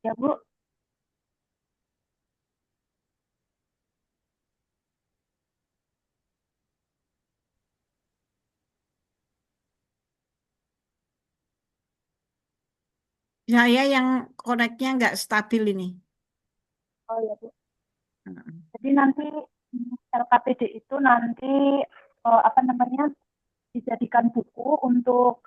[SPEAKER 12] Ya, Bu.
[SPEAKER 5] Saya yang koneknya nggak stabil ini.
[SPEAKER 12] Oh ya, Bu. Jadi nanti LKPD itu nanti apa namanya dijadikan buku untuk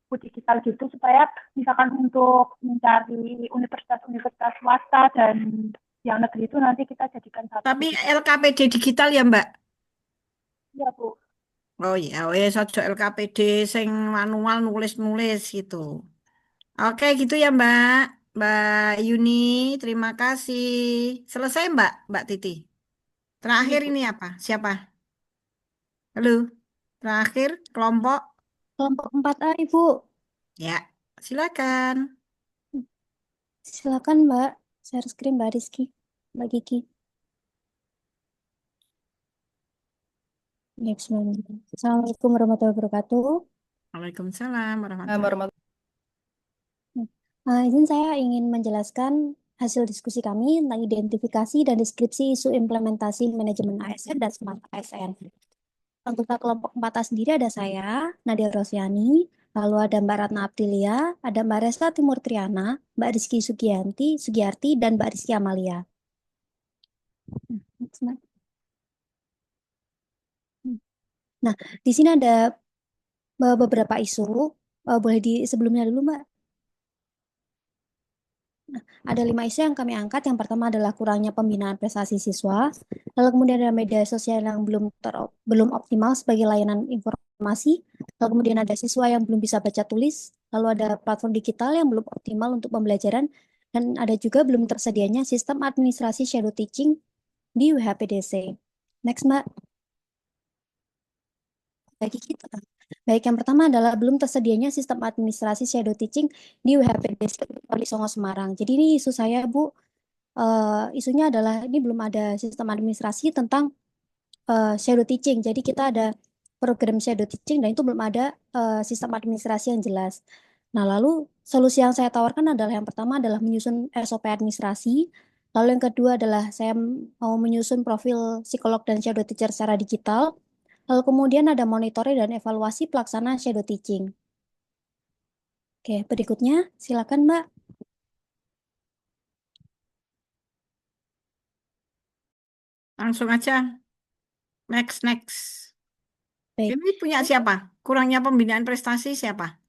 [SPEAKER 12] buku digital gitu supaya misalkan untuk mencari universitas-universitas swasta dan yang negeri itu nanti kita jadikan satu.
[SPEAKER 5] Tapi LKPD digital ya, Mbak?
[SPEAKER 12] Iya, Bu.
[SPEAKER 5] Oh iya, wes aja LKPD sing manual nulis-nulis gitu. Oke, gitu ya, Mbak. Mbak Yuni, terima kasih. Selesai, Mbak Titi. Terakhir
[SPEAKER 4] Bu.
[SPEAKER 5] ini apa? Siapa? Halo. Terakhir kelompok.
[SPEAKER 13] Kelompok 4A, Ibu.
[SPEAKER 5] Ya, silakan.
[SPEAKER 13] Silakan, Mbak. Share screen, Mbak Rizky. Mbak Kiki. Ya, bismillah. Assalamualaikum warahmatullahi wabarakatuh.
[SPEAKER 5] Waalaikumsalam warahmatullahi
[SPEAKER 13] Izin saya ingin menjelaskan hasil diskusi kami tentang identifikasi dan deskripsi isu implementasi manajemen ASN dan smart ASN. Anggota kelompok 4A sendiri ada saya, Nadia Rosyani, lalu ada Mbak Ratna Aprilia, ada Mbak Resta Timur Triana, Mbak Rizky Sugiyarti, dan Mbak Rizky Amalia. Nah, di sini ada beberapa isu. Boleh sebelumnya dulu, Mbak. Nah, ada 5 isu yang kami angkat. Yang pertama adalah kurangnya pembinaan prestasi siswa. Lalu kemudian ada media sosial yang belum optimal sebagai layanan informasi. Lalu kemudian ada siswa yang belum bisa baca tulis. Lalu ada platform digital yang belum optimal untuk pembelajaran. Dan ada juga belum tersedianya sistem administrasi shadow teaching di WHPDC. Next, Mbak. Bagi kita. Baik, yang pertama adalah belum tersedianya sistem administrasi shadow teaching di WHPDC di Songo Semarang. Jadi ini isu saya, Bu. Isunya adalah ini belum ada sistem administrasi tentang shadow teaching. Jadi kita ada program shadow teaching dan itu belum ada sistem administrasi yang jelas. Nah, lalu solusi yang saya tawarkan adalah yang pertama adalah menyusun SOP administrasi. Lalu yang kedua adalah saya mau menyusun profil psikolog dan shadow teacher secara digital. Lalu kemudian ada monitoring dan evaluasi pelaksanaan shadow teaching. Oke, berikutnya silakan, Mbak.
[SPEAKER 5] Langsung aja. Next.
[SPEAKER 13] Baik.
[SPEAKER 5] Ini punya siapa? Kurangnya pembinaan prestasi siapa?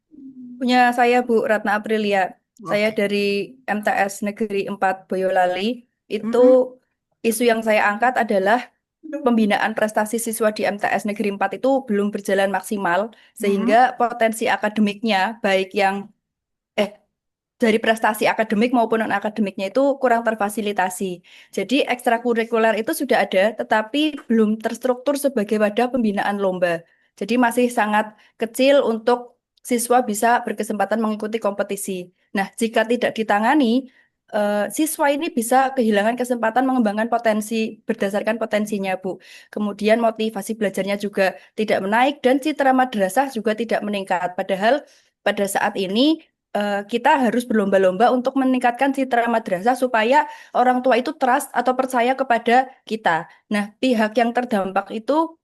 [SPEAKER 14] Punya saya Bu Ratna Aprilia. Saya
[SPEAKER 5] Oke.
[SPEAKER 14] dari MTS Negeri 4 Boyolali. Itu isu yang saya angkat adalah pembinaan prestasi siswa di MTS Negeri 4 itu belum berjalan maksimal, sehingga potensi akademiknya, baik yang dari prestasi akademik maupun non-akademiknya itu kurang terfasilitasi. Jadi ekstrakurikuler itu sudah ada, tetapi belum terstruktur sebagai wadah pembinaan lomba. Jadi masih sangat kecil untuk siswa bisa berkesempatan mengikuti kompetisi. Nah, jika tidak ditangani, siswa ini bisa kehilangan kesempatan mengembangkan potensi berdasarkan potensinya, Bu. Kemudian motivasi belajarnya juga tidak menaik dan citra madrasah juga tidak meningkat. Padahal pada saat ini kita harus berlomba-lomba untuk meningkatkan citra madrasah supaya orang tua itu trust atau percaya kepada kita. Nah, pihak yang terdampak itu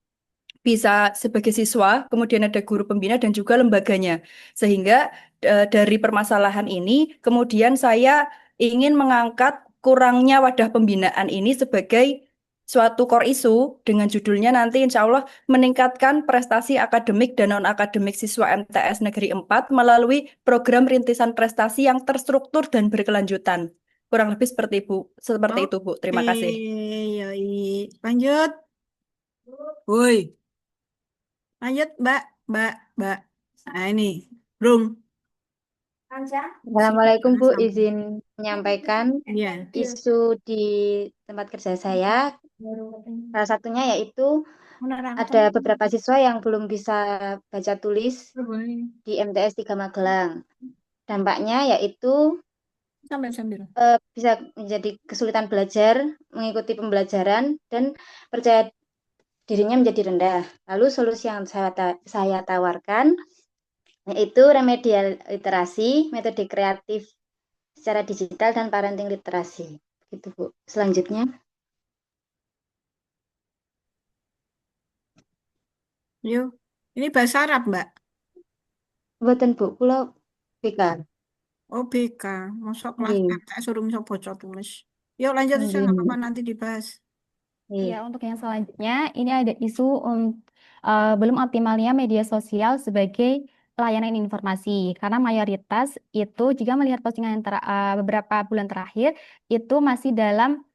[SPEAKER 14] bisa sebagai siswa, kemudian ada guru pembina dan juga lembaganya. Sehingga dari permasalahan ini, kemudian saya ingin mengangkat kurangnya wadah pembinaan ini sebagai suatu core issue dengan judulnya nanti insya Allah meningkatkan prestasi akademik dan non-akademik siswa MTS Negeri 4 melalui program rintisan prestasi yang terstruktur dan berkelanjutan. Kurang lebih seperti itu, Bu. Terima kasih.
[SPEAKER 5] Yoi. Lanjut. Woi. Lanjut, Mbak. Nah, ini. Brung.
[SPEAKER 15] Assalamualaikum Bu, izin menyampaikan
[SPEAKER 5] Iya.
[SPEAKER 15] isu di tempat kerja saya. Salah satunya yaitu ada beberapa siswa yang belum bisa baca tulis di MTS 3 Magelang. Dampaknya yaitu
[SPEAKER 5] Sambil.
[SPEAKER 15] bisa menjadi kesulitan belajar, mengikuti pembelajaran, dan percaya dirinya menjadi rendah. Lalu solusi yang saya tawarkan yaitu remedial literasi, metode kreatif secara digital, dan parenting literasi. Gitu, Bu. Selanjutnya.
[SPEAKER 5] Yuk. Ini bahasa Arab, Mbak?
[SPEAKER 15] Buatan Bu, Pulau BK.
[SPEAKER 5] Oh, BK. Masuk kelas
[SPEAKER 15] Nggih.
[SPEAKER 5] MTS suruh bisa baca tulis. Yuk lanjut aja, nggak apa-apa nanti dibahas.
[SPEAKER 15] Iya.
[SPEAKER 16] Untuk yang selanjutnya, ini ada isu belum optimalnya media sosial sebagai layanan informasi. Karena mayoritas itu jika melihat postingan beberapa bulan terakhir, itu masih dalam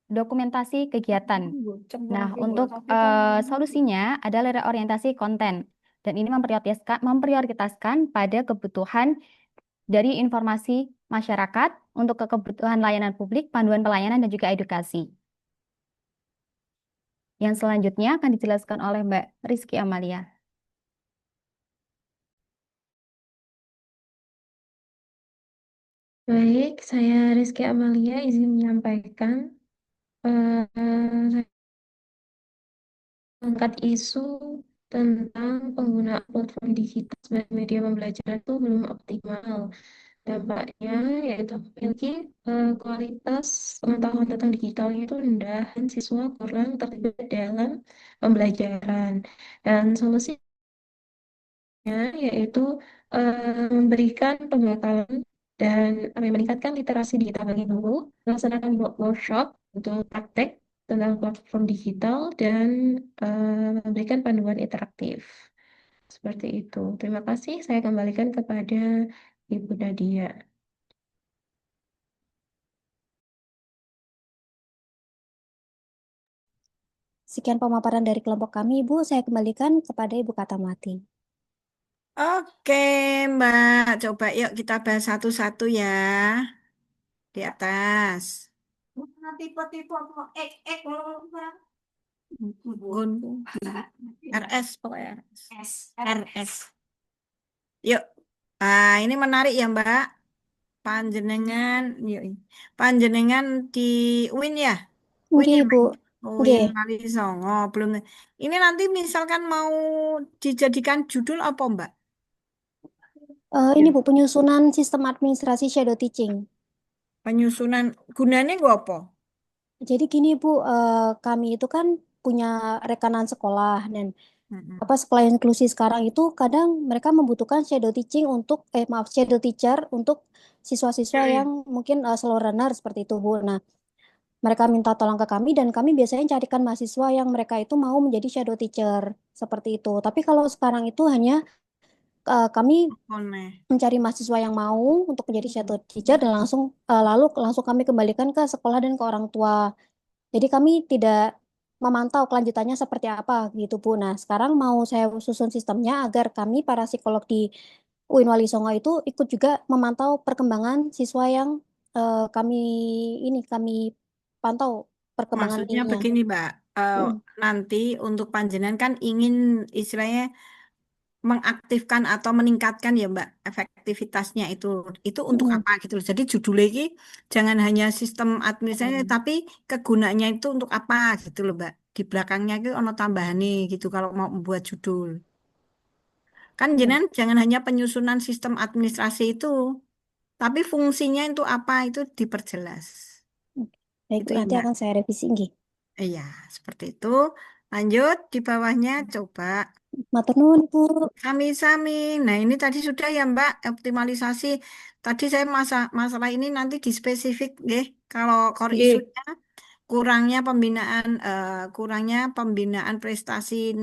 [SPEAKER 16] dokumentasi kegiatan. Nah, untuk solusinya adalah reorientasi konten. Dan ini memprioritaskan pada kebutuhan dari informasi masyarakat untuk kebutuhan layanan publik, panduan pelayanan, dan juga edukasi. Yang selanjutnya akan dijelaskan oleh Mbak Rizky Amalia.
[SPEAKER 3] Baik, saya Rizky Amalia izin menyampaikan saya angkat isu tentang penggunaan platform digital sebagai media pembelajaran itu belum optimal. Dampaknya yaitu memiliki kualitas pengetahuan tentang digitalnya itu rendah dan siswa kurang terlibat dalam pembelajaran. Dan solusinya yaitu memberikan pembekalan dan meningkatkan literasi digital bagi guru, melaksanakan workshop untuk praktek tentang platform digital dan memberikan panduan interaktif. Seperti itu. Terima kasih. Saya kembalikan kepada Ibu Nadia.
[SPEAKER 13] Sekian pemaparan dari kelompok kami, Ibu. Saya kembalikan kepada Ibu Katamati.
[SPEAKER 5] Oke, Mbak. Coba yuk kita bahas satu-satu ya. Di atas. Tipe-tipe RS pokoknya. RS. Yuk. Ini menarik ya, Mbak. Panjenengan di UIN ya? UIN ya,
[SPEAKER 13] Nggih, Bu.
[SPEAKER 5] Oh,
[SPEAKER 13] Nggih.
[SPEAKER 5] yang Wali Songo belum. Ini nanti misalkan mau dijadikan judul apa, Mbak?
[SPEAKER 13] Ini Bu, penyusunan sistem administrasi shadow teaching.
[SPEAKER 5] Penyusunan gunanya gua apa?
[SPEAKER 13] Jadi gini Bu, kami itu kan punya rekanan sekolah dan sekolah inklusi sekarang itu kadang mereka membutuhkan shadow teaching untuk shadow teacher untuk siswa-siswa yang mungkin slow runner seperti itu Bu. Nah, mereka minta tolong ke kami dan kami biasanya carikan mahasiswa yang mereka itu mau menjadi shadow teacher seperti itu. Tapi kalau sekarang itu hanya kami
[SPEAKER 5] Oleh.
[SPEAKER 13] mencari mahasiswa yang mau untuk menjadi shadow teacher dan lalu langsung kami kembalikan ke sekolah dan ke orang tua. Jadi kami tidak memantau kelanjutannya seperti apa gitu Bu. Nah, sekarang mau saya susun sistemnya agar kami para psikolog di UIN Wali Songo itu ikut juga memantau perkembangan siswa yang kami pantau perkembangan
[SPEAKER 5] Maksudnya
[SPEAKER 13] ininya.
[SPEAKER 5] begini, Mbak. Nanti untuk panjenengan kan ingin istilahnya mengaktifkan atau meningkatkan ya Mbak efektivitasnya itu untuk apa gitu loh. Jadi judulnya ini jangan hanya sistem administrasi tapi kegunaannya itu untuk apa gitu loh Mbak. Di belakangnya itu ono tambahan nih gitu kalau mau membuat judul. Kan jangan hanya penyusunan sistem administrasi itu, tapi fungsinya itu apa itu diperjelas.
[SPEAKER 13] Baik,
[SPEAKER 5] Itu
[SPEAKER 13] Bu,
[SPEAKER 5] ya
[SPEAKER 13] nanti
[SPEAKER 5] Mbak.
[SPEAKER 13] akan saya revisi nggih.
[SPEAKER 5] Iya, seperti itu. Lanjut di bawahnya coba.
[SPEAKER 13] Matur nuwun, Bu.
[SPEAKER 5] Sami-sami. Nah, ini tadi sudah ya, Mbak, optimalisasi. Tadi saya masalah ini nanti di spesifik, deh. Kalau core
[SPEAKER 14] Nggih.
[SPEAKER 5] isunya kurangnya pembinaan prestasi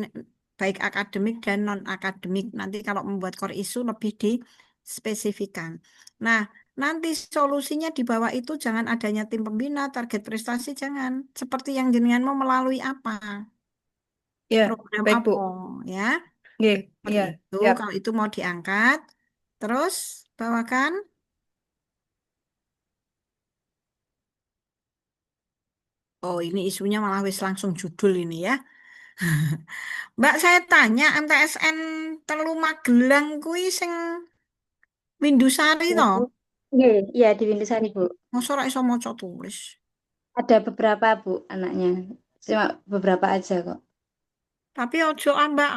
[SPEAKER 5] baik akademik dan non akademik. Nanti kalau membuat core isu lebih dispesifikan. Nah, nanti solusinya di bawah itu jangan adanya tim pembina, target prestasi jangan. Seperti yang jenengan mau melalui apa?
[SPEAKER 14] Ya,
[SPEAKER 5] Program
[SPEAKER 14] baik Bu.
[SPEAKER 5] apa, ya?
[SPEAKER 14] Nggih,
[SPEAKER 5] Seperti
[SPEAKER 14] iya,
[SPEAKER 5] itu,
[SPEAKER 14] siap.
[SPEAKER 5] kalau itu mau diangkat, terus bawakan. Oh, ini isunya malah wis langsung judul ini ya. Mbak, saya tanya MTSN Telu Magelang kuwi sing Windusari
[SPEAKER 15] Ya,
[SPEAKER 5] to?
[SPEAKER 15] Bu. Nggih, iya di Windusari, Bu.
[SPEAKER 5] Masa ora iso maca tulis.
[SPEAKER 15] Ada beberapa, Bu, anaknya. Cuma beberapa aja kok.
[SPEAKER 5] Tapi ojo Mbak,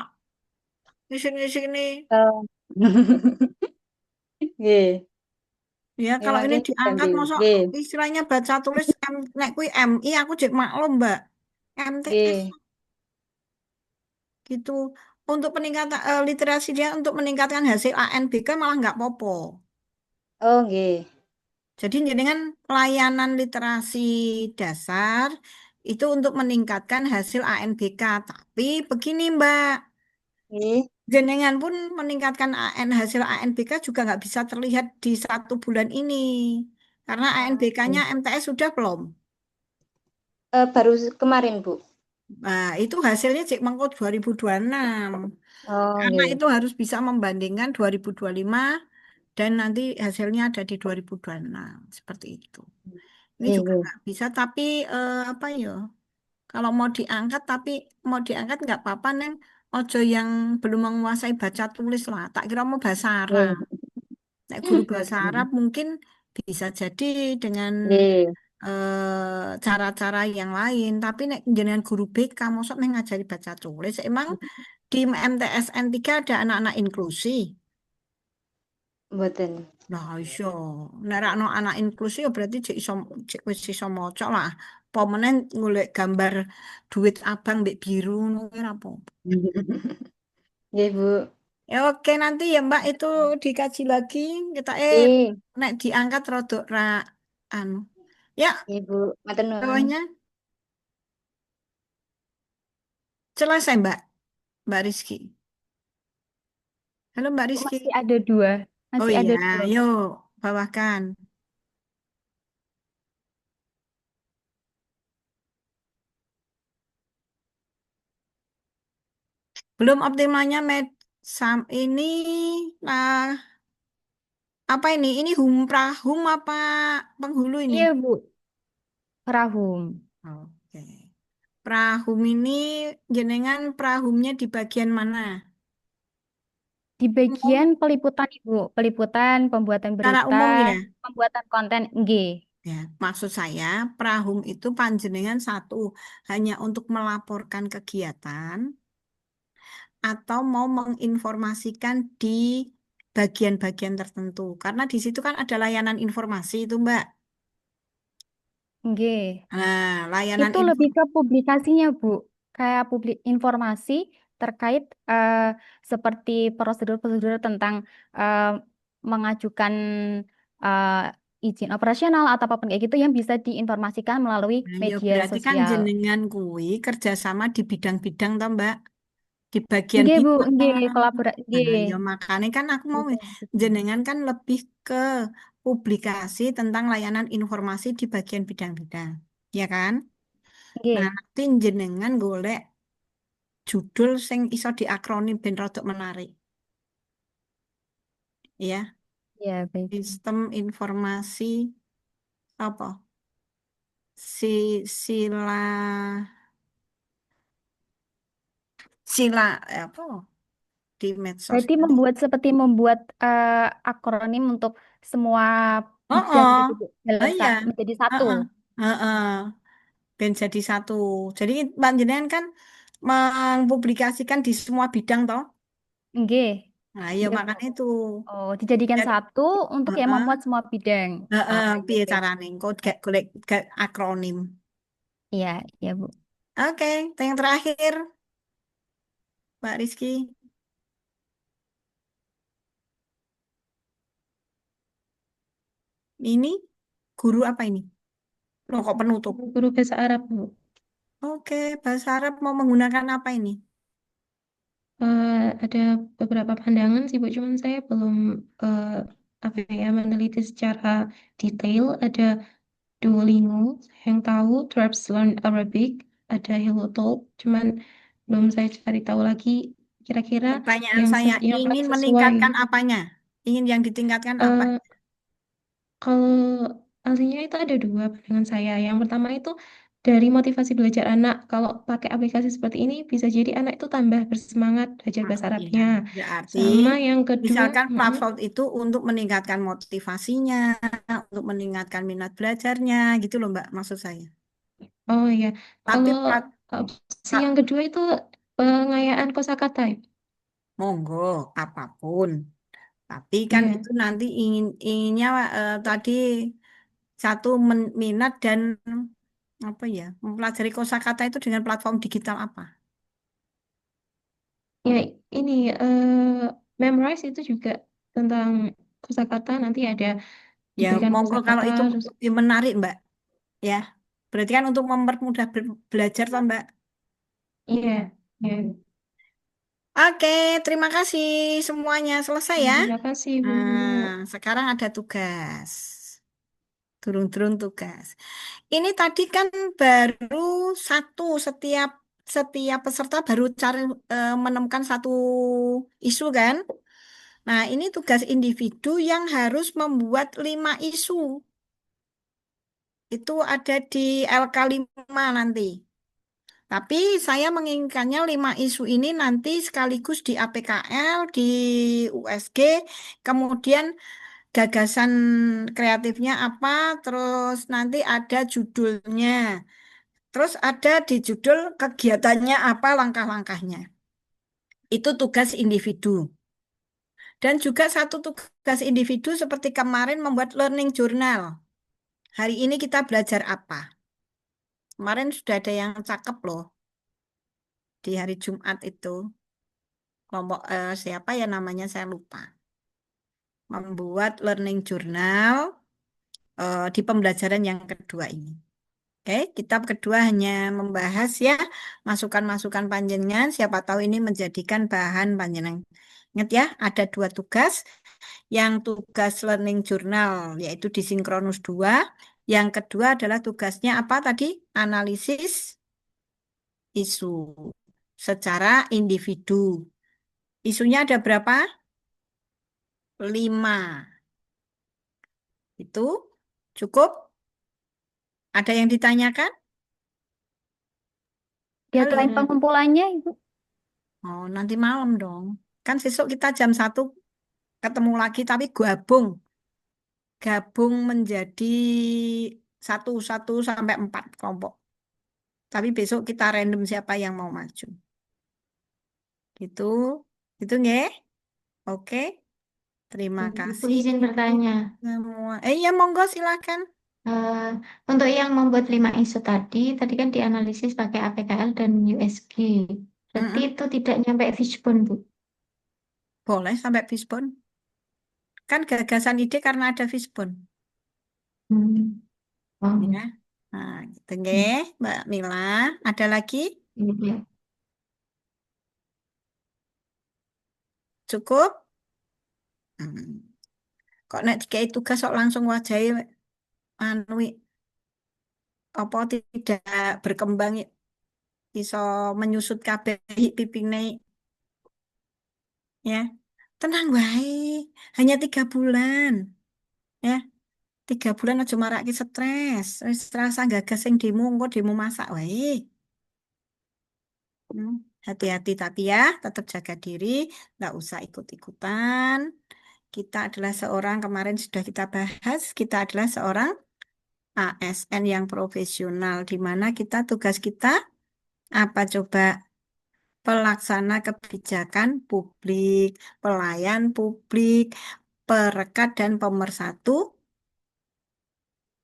[SPEAKER 5] ngisi-ngisi ini.
[SPEAKER 15] Oh. Nggih.
[SPEAKER 5] Ya, kalau ini
[SPEAKER 15] Mungkin
[SPEAKER 5] diangkat
[SPEAKER 15] diganti.
[SPEAKER 5] masuk
[SPEAKER 15] Nggih.
[SPEAKER 5] istilahnya baca tulis nek kuwi MI aku jek maklum, Mbak. MTS
[SPEAKER 15] Nggih.
[SPEAKER 5] gitu. Untuk peningkatan literasi dia untuk meningkatkan hasil ANBK malah nggak popo.
[SPEAKER 15] Oh, nggih.
[SPEAKER 5] Jadi dengan pelayanan literasi dasar itu untuk meningkatkan hasil ANBK. Tapi begini Mbak,
[SPEAKER 15] Nggih.
[SPEAKER 5] jenengan pun meningkatkan hasil ANBK juga nggak bisa terlihat di 1 bulan ini. Karena ANBK-nya MTS sudah belum?
[SPEAKER 15] Baru kemarin, Bu.
[SPEAKER 5] Nah, itu hasilnya cek mengko 2026.
[SPEAKER 15] Oh,
[SPEAKER 5] Karena
[SPEAKER 15] nggih.
[SPEAKER 5] itu harus bisa membandingkan 2025 dan nanti hasilnya ada di 2026. Seperti itu. Ini
[SPEAKER 15] Nggih,
[SPEAKER 5] juga
[SPEAKER 15] nggih.
[SPEAKER 5] nggak bisa, tapi apa ya? Kalau mau diangkat nggak apa-apa, Neng. Ojo yang belum menguasai baca tulis lah. Tak kira mau bahasa Arab.
[SPEAKER 15] Nggih.
[SPEAKER 5] Nek guru bahasa Arab mungkin bisa jadi dengan
[SPEAKER 15] Nggih.
[SPEAKER 5] cara-cara yang lain. Tapi nek jenengan guru BK, mosok neng ngajari baca tulis. Emang di MTSN 3 ada anak-anak inklusi.
[SPEAKER 15] Mboten.
[SPEAKER 5] Nah, iso. Nek ra ono anak inklusi ya berarti cek wis iso maca lah. Apa meneh golek gambar duit abang mbek biru ngono kuwi ora apa-apa.
[SPEAKER 15] Nggih, Bu.
[SPEAKER 5] Ya oke nanti ya Mbak itu dikaji lagi kita
[SPEAKER 15] Nggih.
[SPEAKER 5] nek diangkat rodok ra anu. Ya,
[SPEAKER 15] Nggih, Bu. Matur nuwun.
[SPEAKER 5] bawahnya selesai Mbak Rizky. Halo Mbak Rizky.
[SPEAKER 16] Masih ada dua.
[SPEAKER 5] Oh
[SPEAKER 16] Masih ada
[SPEAKER 5] iya,
[SPEAKER 16] dua.
[SPEAKER 5] yuk bawahkan. Belum optimalnya ini nah apa ini? Ini prahum apa penghulu ini?
[SPEAKER 16] Iya, Bu. Rahum.
[SPEAKER 5] Oke. Prahum ini jenengan prahumnya di bagian mana?
[SPEAKER 16] Di bagian peliputan, Ibu. Peliputan, pembuatan
[SPEAKER 5] Secara
[SPEAKER 16] berita,
[SPEAKER 5] umum ya?
[SPEAKER 16] pembuatan konten. Nggih.
[SPEAKER 5] Ya, maksud saya prahum itu panjenengan satu hanya untuk melaporkan kegiatan atau mau menginformasikan di bagian-bagian tertentu. Karena di situ kan ada layanan informasi itu, Mbak.
[SPEAKER 16] Nggih.
[SPEAKER 5] Nah, layanan
[SPEAKER 16] Itu lebih ke publikasinya, Bu. Kayak publik informasi terkait seperti prosedur-prosedur tentang mengajukan izin operasional atau apapun kayak gitu yang bisa diinformasikan melalui
[SPEAKER 5] Nah, ya
[SPEAKER 16] media
[SPEAKER 5] berarti kan
[SPEAKER 16] sosial.
[SPEAKER 5] jenengan kuwi kerjasama di bidang-bidang toh, Mbak. di bagian
[SPEAKER 16] Nggih, Bu,
[SPEAKER 5] bidang.
[SPEAKER 16] nggih, kolaborasi
[SPEAKER 5] Nah,
[SPEAKER 16] nggih.
[SPEAKER 5] ya makanya kan aku mau
[SPEAKER 16] Betul, betul.
[SPEAKER 5] jenengan kan lebih ke publikasi tentang layanan informasi di bagian bidang-bidang, ya kan?
[SPEAKER 16] Nggih.
[SPEAKER 5] Nah, nanti jenengan golek judul sing iso diakronim ben rodok menarik. Ya,
[SPEAKER 16] Ya, baik.
[SPEAKER 5] sistem informasi apa? Sila apa? Di medsos.
[SPEAKER 16] Berarti seperti membuat akronim untuk semua
[SPEAKER 5] Oh,
[SPEAKER 16] bidang
[SPEAKER 5] oh,
[SPEAKER 16] gitu, Bu, dalam
[SPEAKER 5] iya.
[SPEAKER 16] menjadi satu.
[SPEAKER 5] Heeh, heeh. Ben jadi satu. Jadi panjenengan kan mempublikasikan di semua bidang toh.
[SPEAKER 16] Nggih.
[SPEAKER 5] Nah, iya
[SPEAKER 16] Iya, Bu.
[SPEAKER 5] makanya itu.
[SPEAKER 16] Oh, dijadikan
[SPEAKER 5] Jadi,
[SPEAKER 16] satu untuk yang
[SPEAKER 5] heeh,
[SPEAKER 16] memuat semua bidang.
[SPEAKER 5] heeh,
[SPEAKER 16] Oh, iya,
[SPEAKER 5] piye
[SPEAKER 16] iya.
[SPEAKER 5] carane? Engko gak golek gak akronim.
[SPEAKER 16] Iya, iya, Bu.
[SPEAKER 5] Oke, yang terakhir, Mbak Rizky. Ini guru apa ini? Loh, kok penutup?
[SPEAKER 3] Guru bahasa Arab, Bu.
[SPEAKER 5] Oke, bahasa Arab mau menggunakan apa ini?
[SPEAKER 3] Ada beberapa pandangan sih, Bu, cuman saya belum apa ya meneliti secara detail. Ada Duolingo, saya yang tahu, Tribes Learn Arabic, ada HelloTalk, cuman belum saya cari tahu lagi kira-kira
[SPEAKER 5] Pertanyaan
[SPEAKER 3] yang
[SPEAKER 5] saya,
[SPEAKER 3] yang paling
[SPEAKER 5] ingin
[SPEAKER 3] sesuai.
[SPEAKER 5] meningkatkan apanya? Ingin yang ditingkatkan apa?
[SPEAKER 3] Eh, Kalau aslinya itu ada dua pandangan saya. Yang pertama itu dari motivasi belajar anak. Kalau pakai aplikasi seperti ini, bisa jadi anak itu tambah bersemangat belajar bahasa Arabnya.
[SPEAKER 5] Berarti
[SPEAKER 3] Sama yang kedua,
[SPEAKER 5] misalkan platform itu untuk meningkatkan motivasinya, untuk meningkatkan minat belajarnya, gitu loh Mbak, maksud saya.
[SPEAKER 3] oh ya,
[SPEAKER 5] Tapi
[SPEAKER 3] kalau opsi yang kedua itu pengayaan kosakata.
[SPEAKER 5] monggo apapun. Tapi kan
[SPEAKER 3] Iya.
[SPEAKER 5] itu nanti inginnya tadi satu minat dan apa ya, mempelajari kosakata itu dengan platform digital apa?
[SPEAKER 3] Ya, ini memorize itu juga tentang kosakata, nanti ada
[SPEAKER 5] Ya,
[SPEAKER 3] diberikan
[SPEAKER 5] monggo kalau
[SPEAKER 3] kosakata
[SPEAKER 5] itu
[SPEAKER 3] terus
[SPEAKER 5] menarik Mbak. Ya, berarti kan untuk mempermudah belajar toh Mbak.
[SPEAKER 3] iya, ya.
[SPEAKER 5] Oke, terima kasih semuanya. Selesai ya.
[SPEAKER 3] Terima kasih, Bu.
[SPEAKER 5] Nah, sekarang ada tugas. Turun-turun tugas. Ini tadi kan baru satu setiap setiap peserta baru cari menemukan satu isu kan. Nah, ini tugas individu yang harus membuat 5 isu. Itu ada di LK5 nanti. Tapi saya menginginkannya 5 isu ini nanti sekaligus di APKL, di USG, kemudian gagasan kreatifnya apa, terus nanti ada judulnya, terus ada di judul kegiatannya apa, langkah-langkahnya. Itu tugas individu. Dan juga satu tugas individu seperti kemarin membuat learning journal. Hari ini kita belajar apa? Kemarin sudah ada yang cakep loh di hari Jumat itu. Kelompok siapa ya namanya saya lupa. Membuat learning journal di pembelajaran yang kedua ini. Oke, kitab kedua hanya membahas ya masukan-masukan panjenengan. Siapa tahu ini menjadikan bahan panjenengan. Ingat ya, ada 2 tugas. Yang tugas learning journal yaitu di Sinkronus 2. Yang kedua adalah tugasnya apa tadi? Analisis isu secara individu. Isunya ada berapa? 5. Itu cukup? Ada yang ditanyakan?
[SPEAKER 16] Deadline
[SPEAKER 5] Halo.
[SPEAKER 16] pengumpulannya, Ibu.
[SPEAKER 5] Oh, nanti malam dong. Kan besok kita jam 1 ketemu lagi tapi gabung menjadi 1 sampai 4 kelompok. Tapi besok kita random siapa yang mau maju. Gitu. Itu nggih. Oke. Terima
[SPEAKER 3] Bu,
[SPEAKER 5] kasih
[SPEAKER 3] izin bertanya.
[SPEAKER 5] semua. Iya, monggo silakan.
[SPEAKER 3] Untuk yang membuat 5 isu tadi kan dianalisis pakai APKL dan USG. Berarti itu tidak nyampe Fishbone, Bu.
[SPEAKER 5] Boleh sampai Fishbone. Kan gagasan ide karena ada Fishbone.
[SPEAKER 3] Oh.
[SPEAKER 5] Ya. Nah, gitu nggih, Mbak Mila. Ada lagi?
[SPEAKER 3] Iya.
[SPEAKER 5] Cukup? Hmm. Kok nek dikai tugas kok langsung wajahe anu apa tidak berkembang iso menyusut kabeh pipine ya. Tenang wae. Hanya 3 bulan. Ya, 3 bulan aja marake stres. Wis rasa gagas sing demo engko demo masak wae. Hati-hati tapi ya, tetap jaga diri, nggak usah ikut-ikutan. Kita adalah seorang, kemarin sudah kita bahas, kita adalah seorang ASN yang profesional, di mana kita tugas kita apa coba? Pelaksana kebijakan publik, pelayan publik, perekat dan pemersatu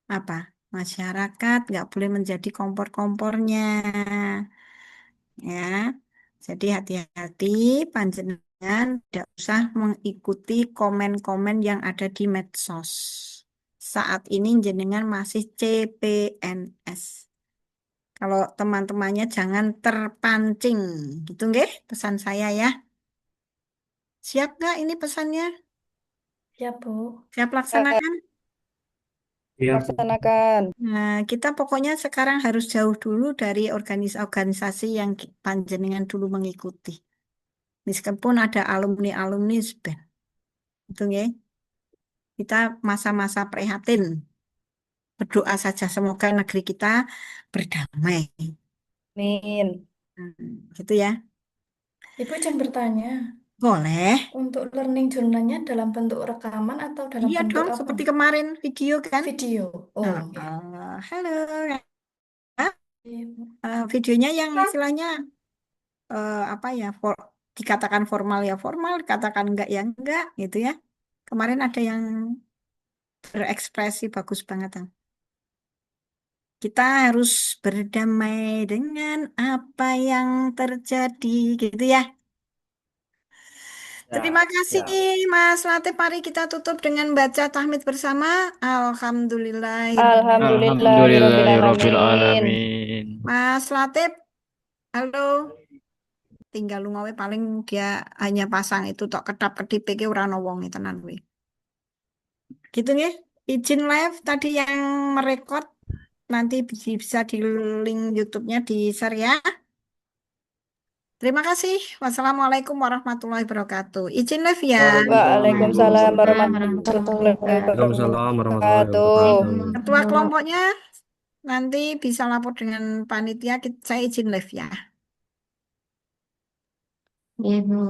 [SPEAKER 5] apa? Masyarakat, nggak boleh menjadi kompor-kompornya. Ya, jadi hati-hati, panjenengan tidak usah mengikuti komen-komen yang ada di medsos. Saat ini jenengan masih CPNS. Kalau teman-temannya jangan terpancing, gitu nggih pesan saya ya. Siap nggak ini pesannya?
[SPEAKER 6] Siap, Bu.
[SPEAKER 5] Siap laksanakan?
[SPEAKER 14] Laksanakan.
[SPEAKER 5] Nah, kita pokoknya sekarang harus jauh dulu dari organisasi yang panjenengan dulu mengikuti. Meskipun ada alumni-alumni sudah. Itu ya. Kita masa-masa prihatin. Berdoa saja semoga negeri kita berdamai.
[SPEAKER 14] Amin.
[SPEAKER 5] Gitu ya.
[SPEAKER 6] Ibu izin bertanya,
[SPEAKER 5] Boleh.
[SPEAKER 6] untuk learning journal-nya dalam bentuk rekaman atau dalam
[SPEAKER 5] Iya
[SPEAKER 6] bentuk
[SPEAKER 5] dong,
[SPEAKER 6] apa?
[SPEAKER 5] seperti kemarin video kan?
[SPEAKER 6] Video. Oh, oke.
[SPEAKER 5] Halo. Videonya yang istilahnya apa ya? Dikatakan formal ya formal, dikatakan enggak ya enggak, gitu ya. Kemarin ada yang berekspresi bagus banget. Kita harus berdamai dengan apa yang terjadi, gitu ya. Terima kasih Mas Latif. Mari kita tutup dengan baca tahmid bersama.
[SPEAKER 2] Alhamdulillahirabbil alamin.
[SPEAKER 5] Mas Latif, halo. Tinggal lu ngawe paling dia hanya pasang itu tok kedap-kedip iki ora ana wonge tenan kuwi. Gitu nggih. Izin live tadi yang merekod nanti bisa di link YouTube-nya di-share ya. Terima kasih. Wassalamualaikum warahmatullahi wabarakatuh. Izin live ya.
[SPEAKER 14] Waalaikumsalam warahmatullahi
[SPEAKER 9] Waalaikumsalam warahmatullahi
[SPEAKER 14] wabarakatuh.
[SPEAKER 9] wabarakatuh.
[SPEAKER 5] Ketua kelompoknya nanti bisa lapor dengan panitia. Saya izin live ya.
[SPEAKER 3] Ibu.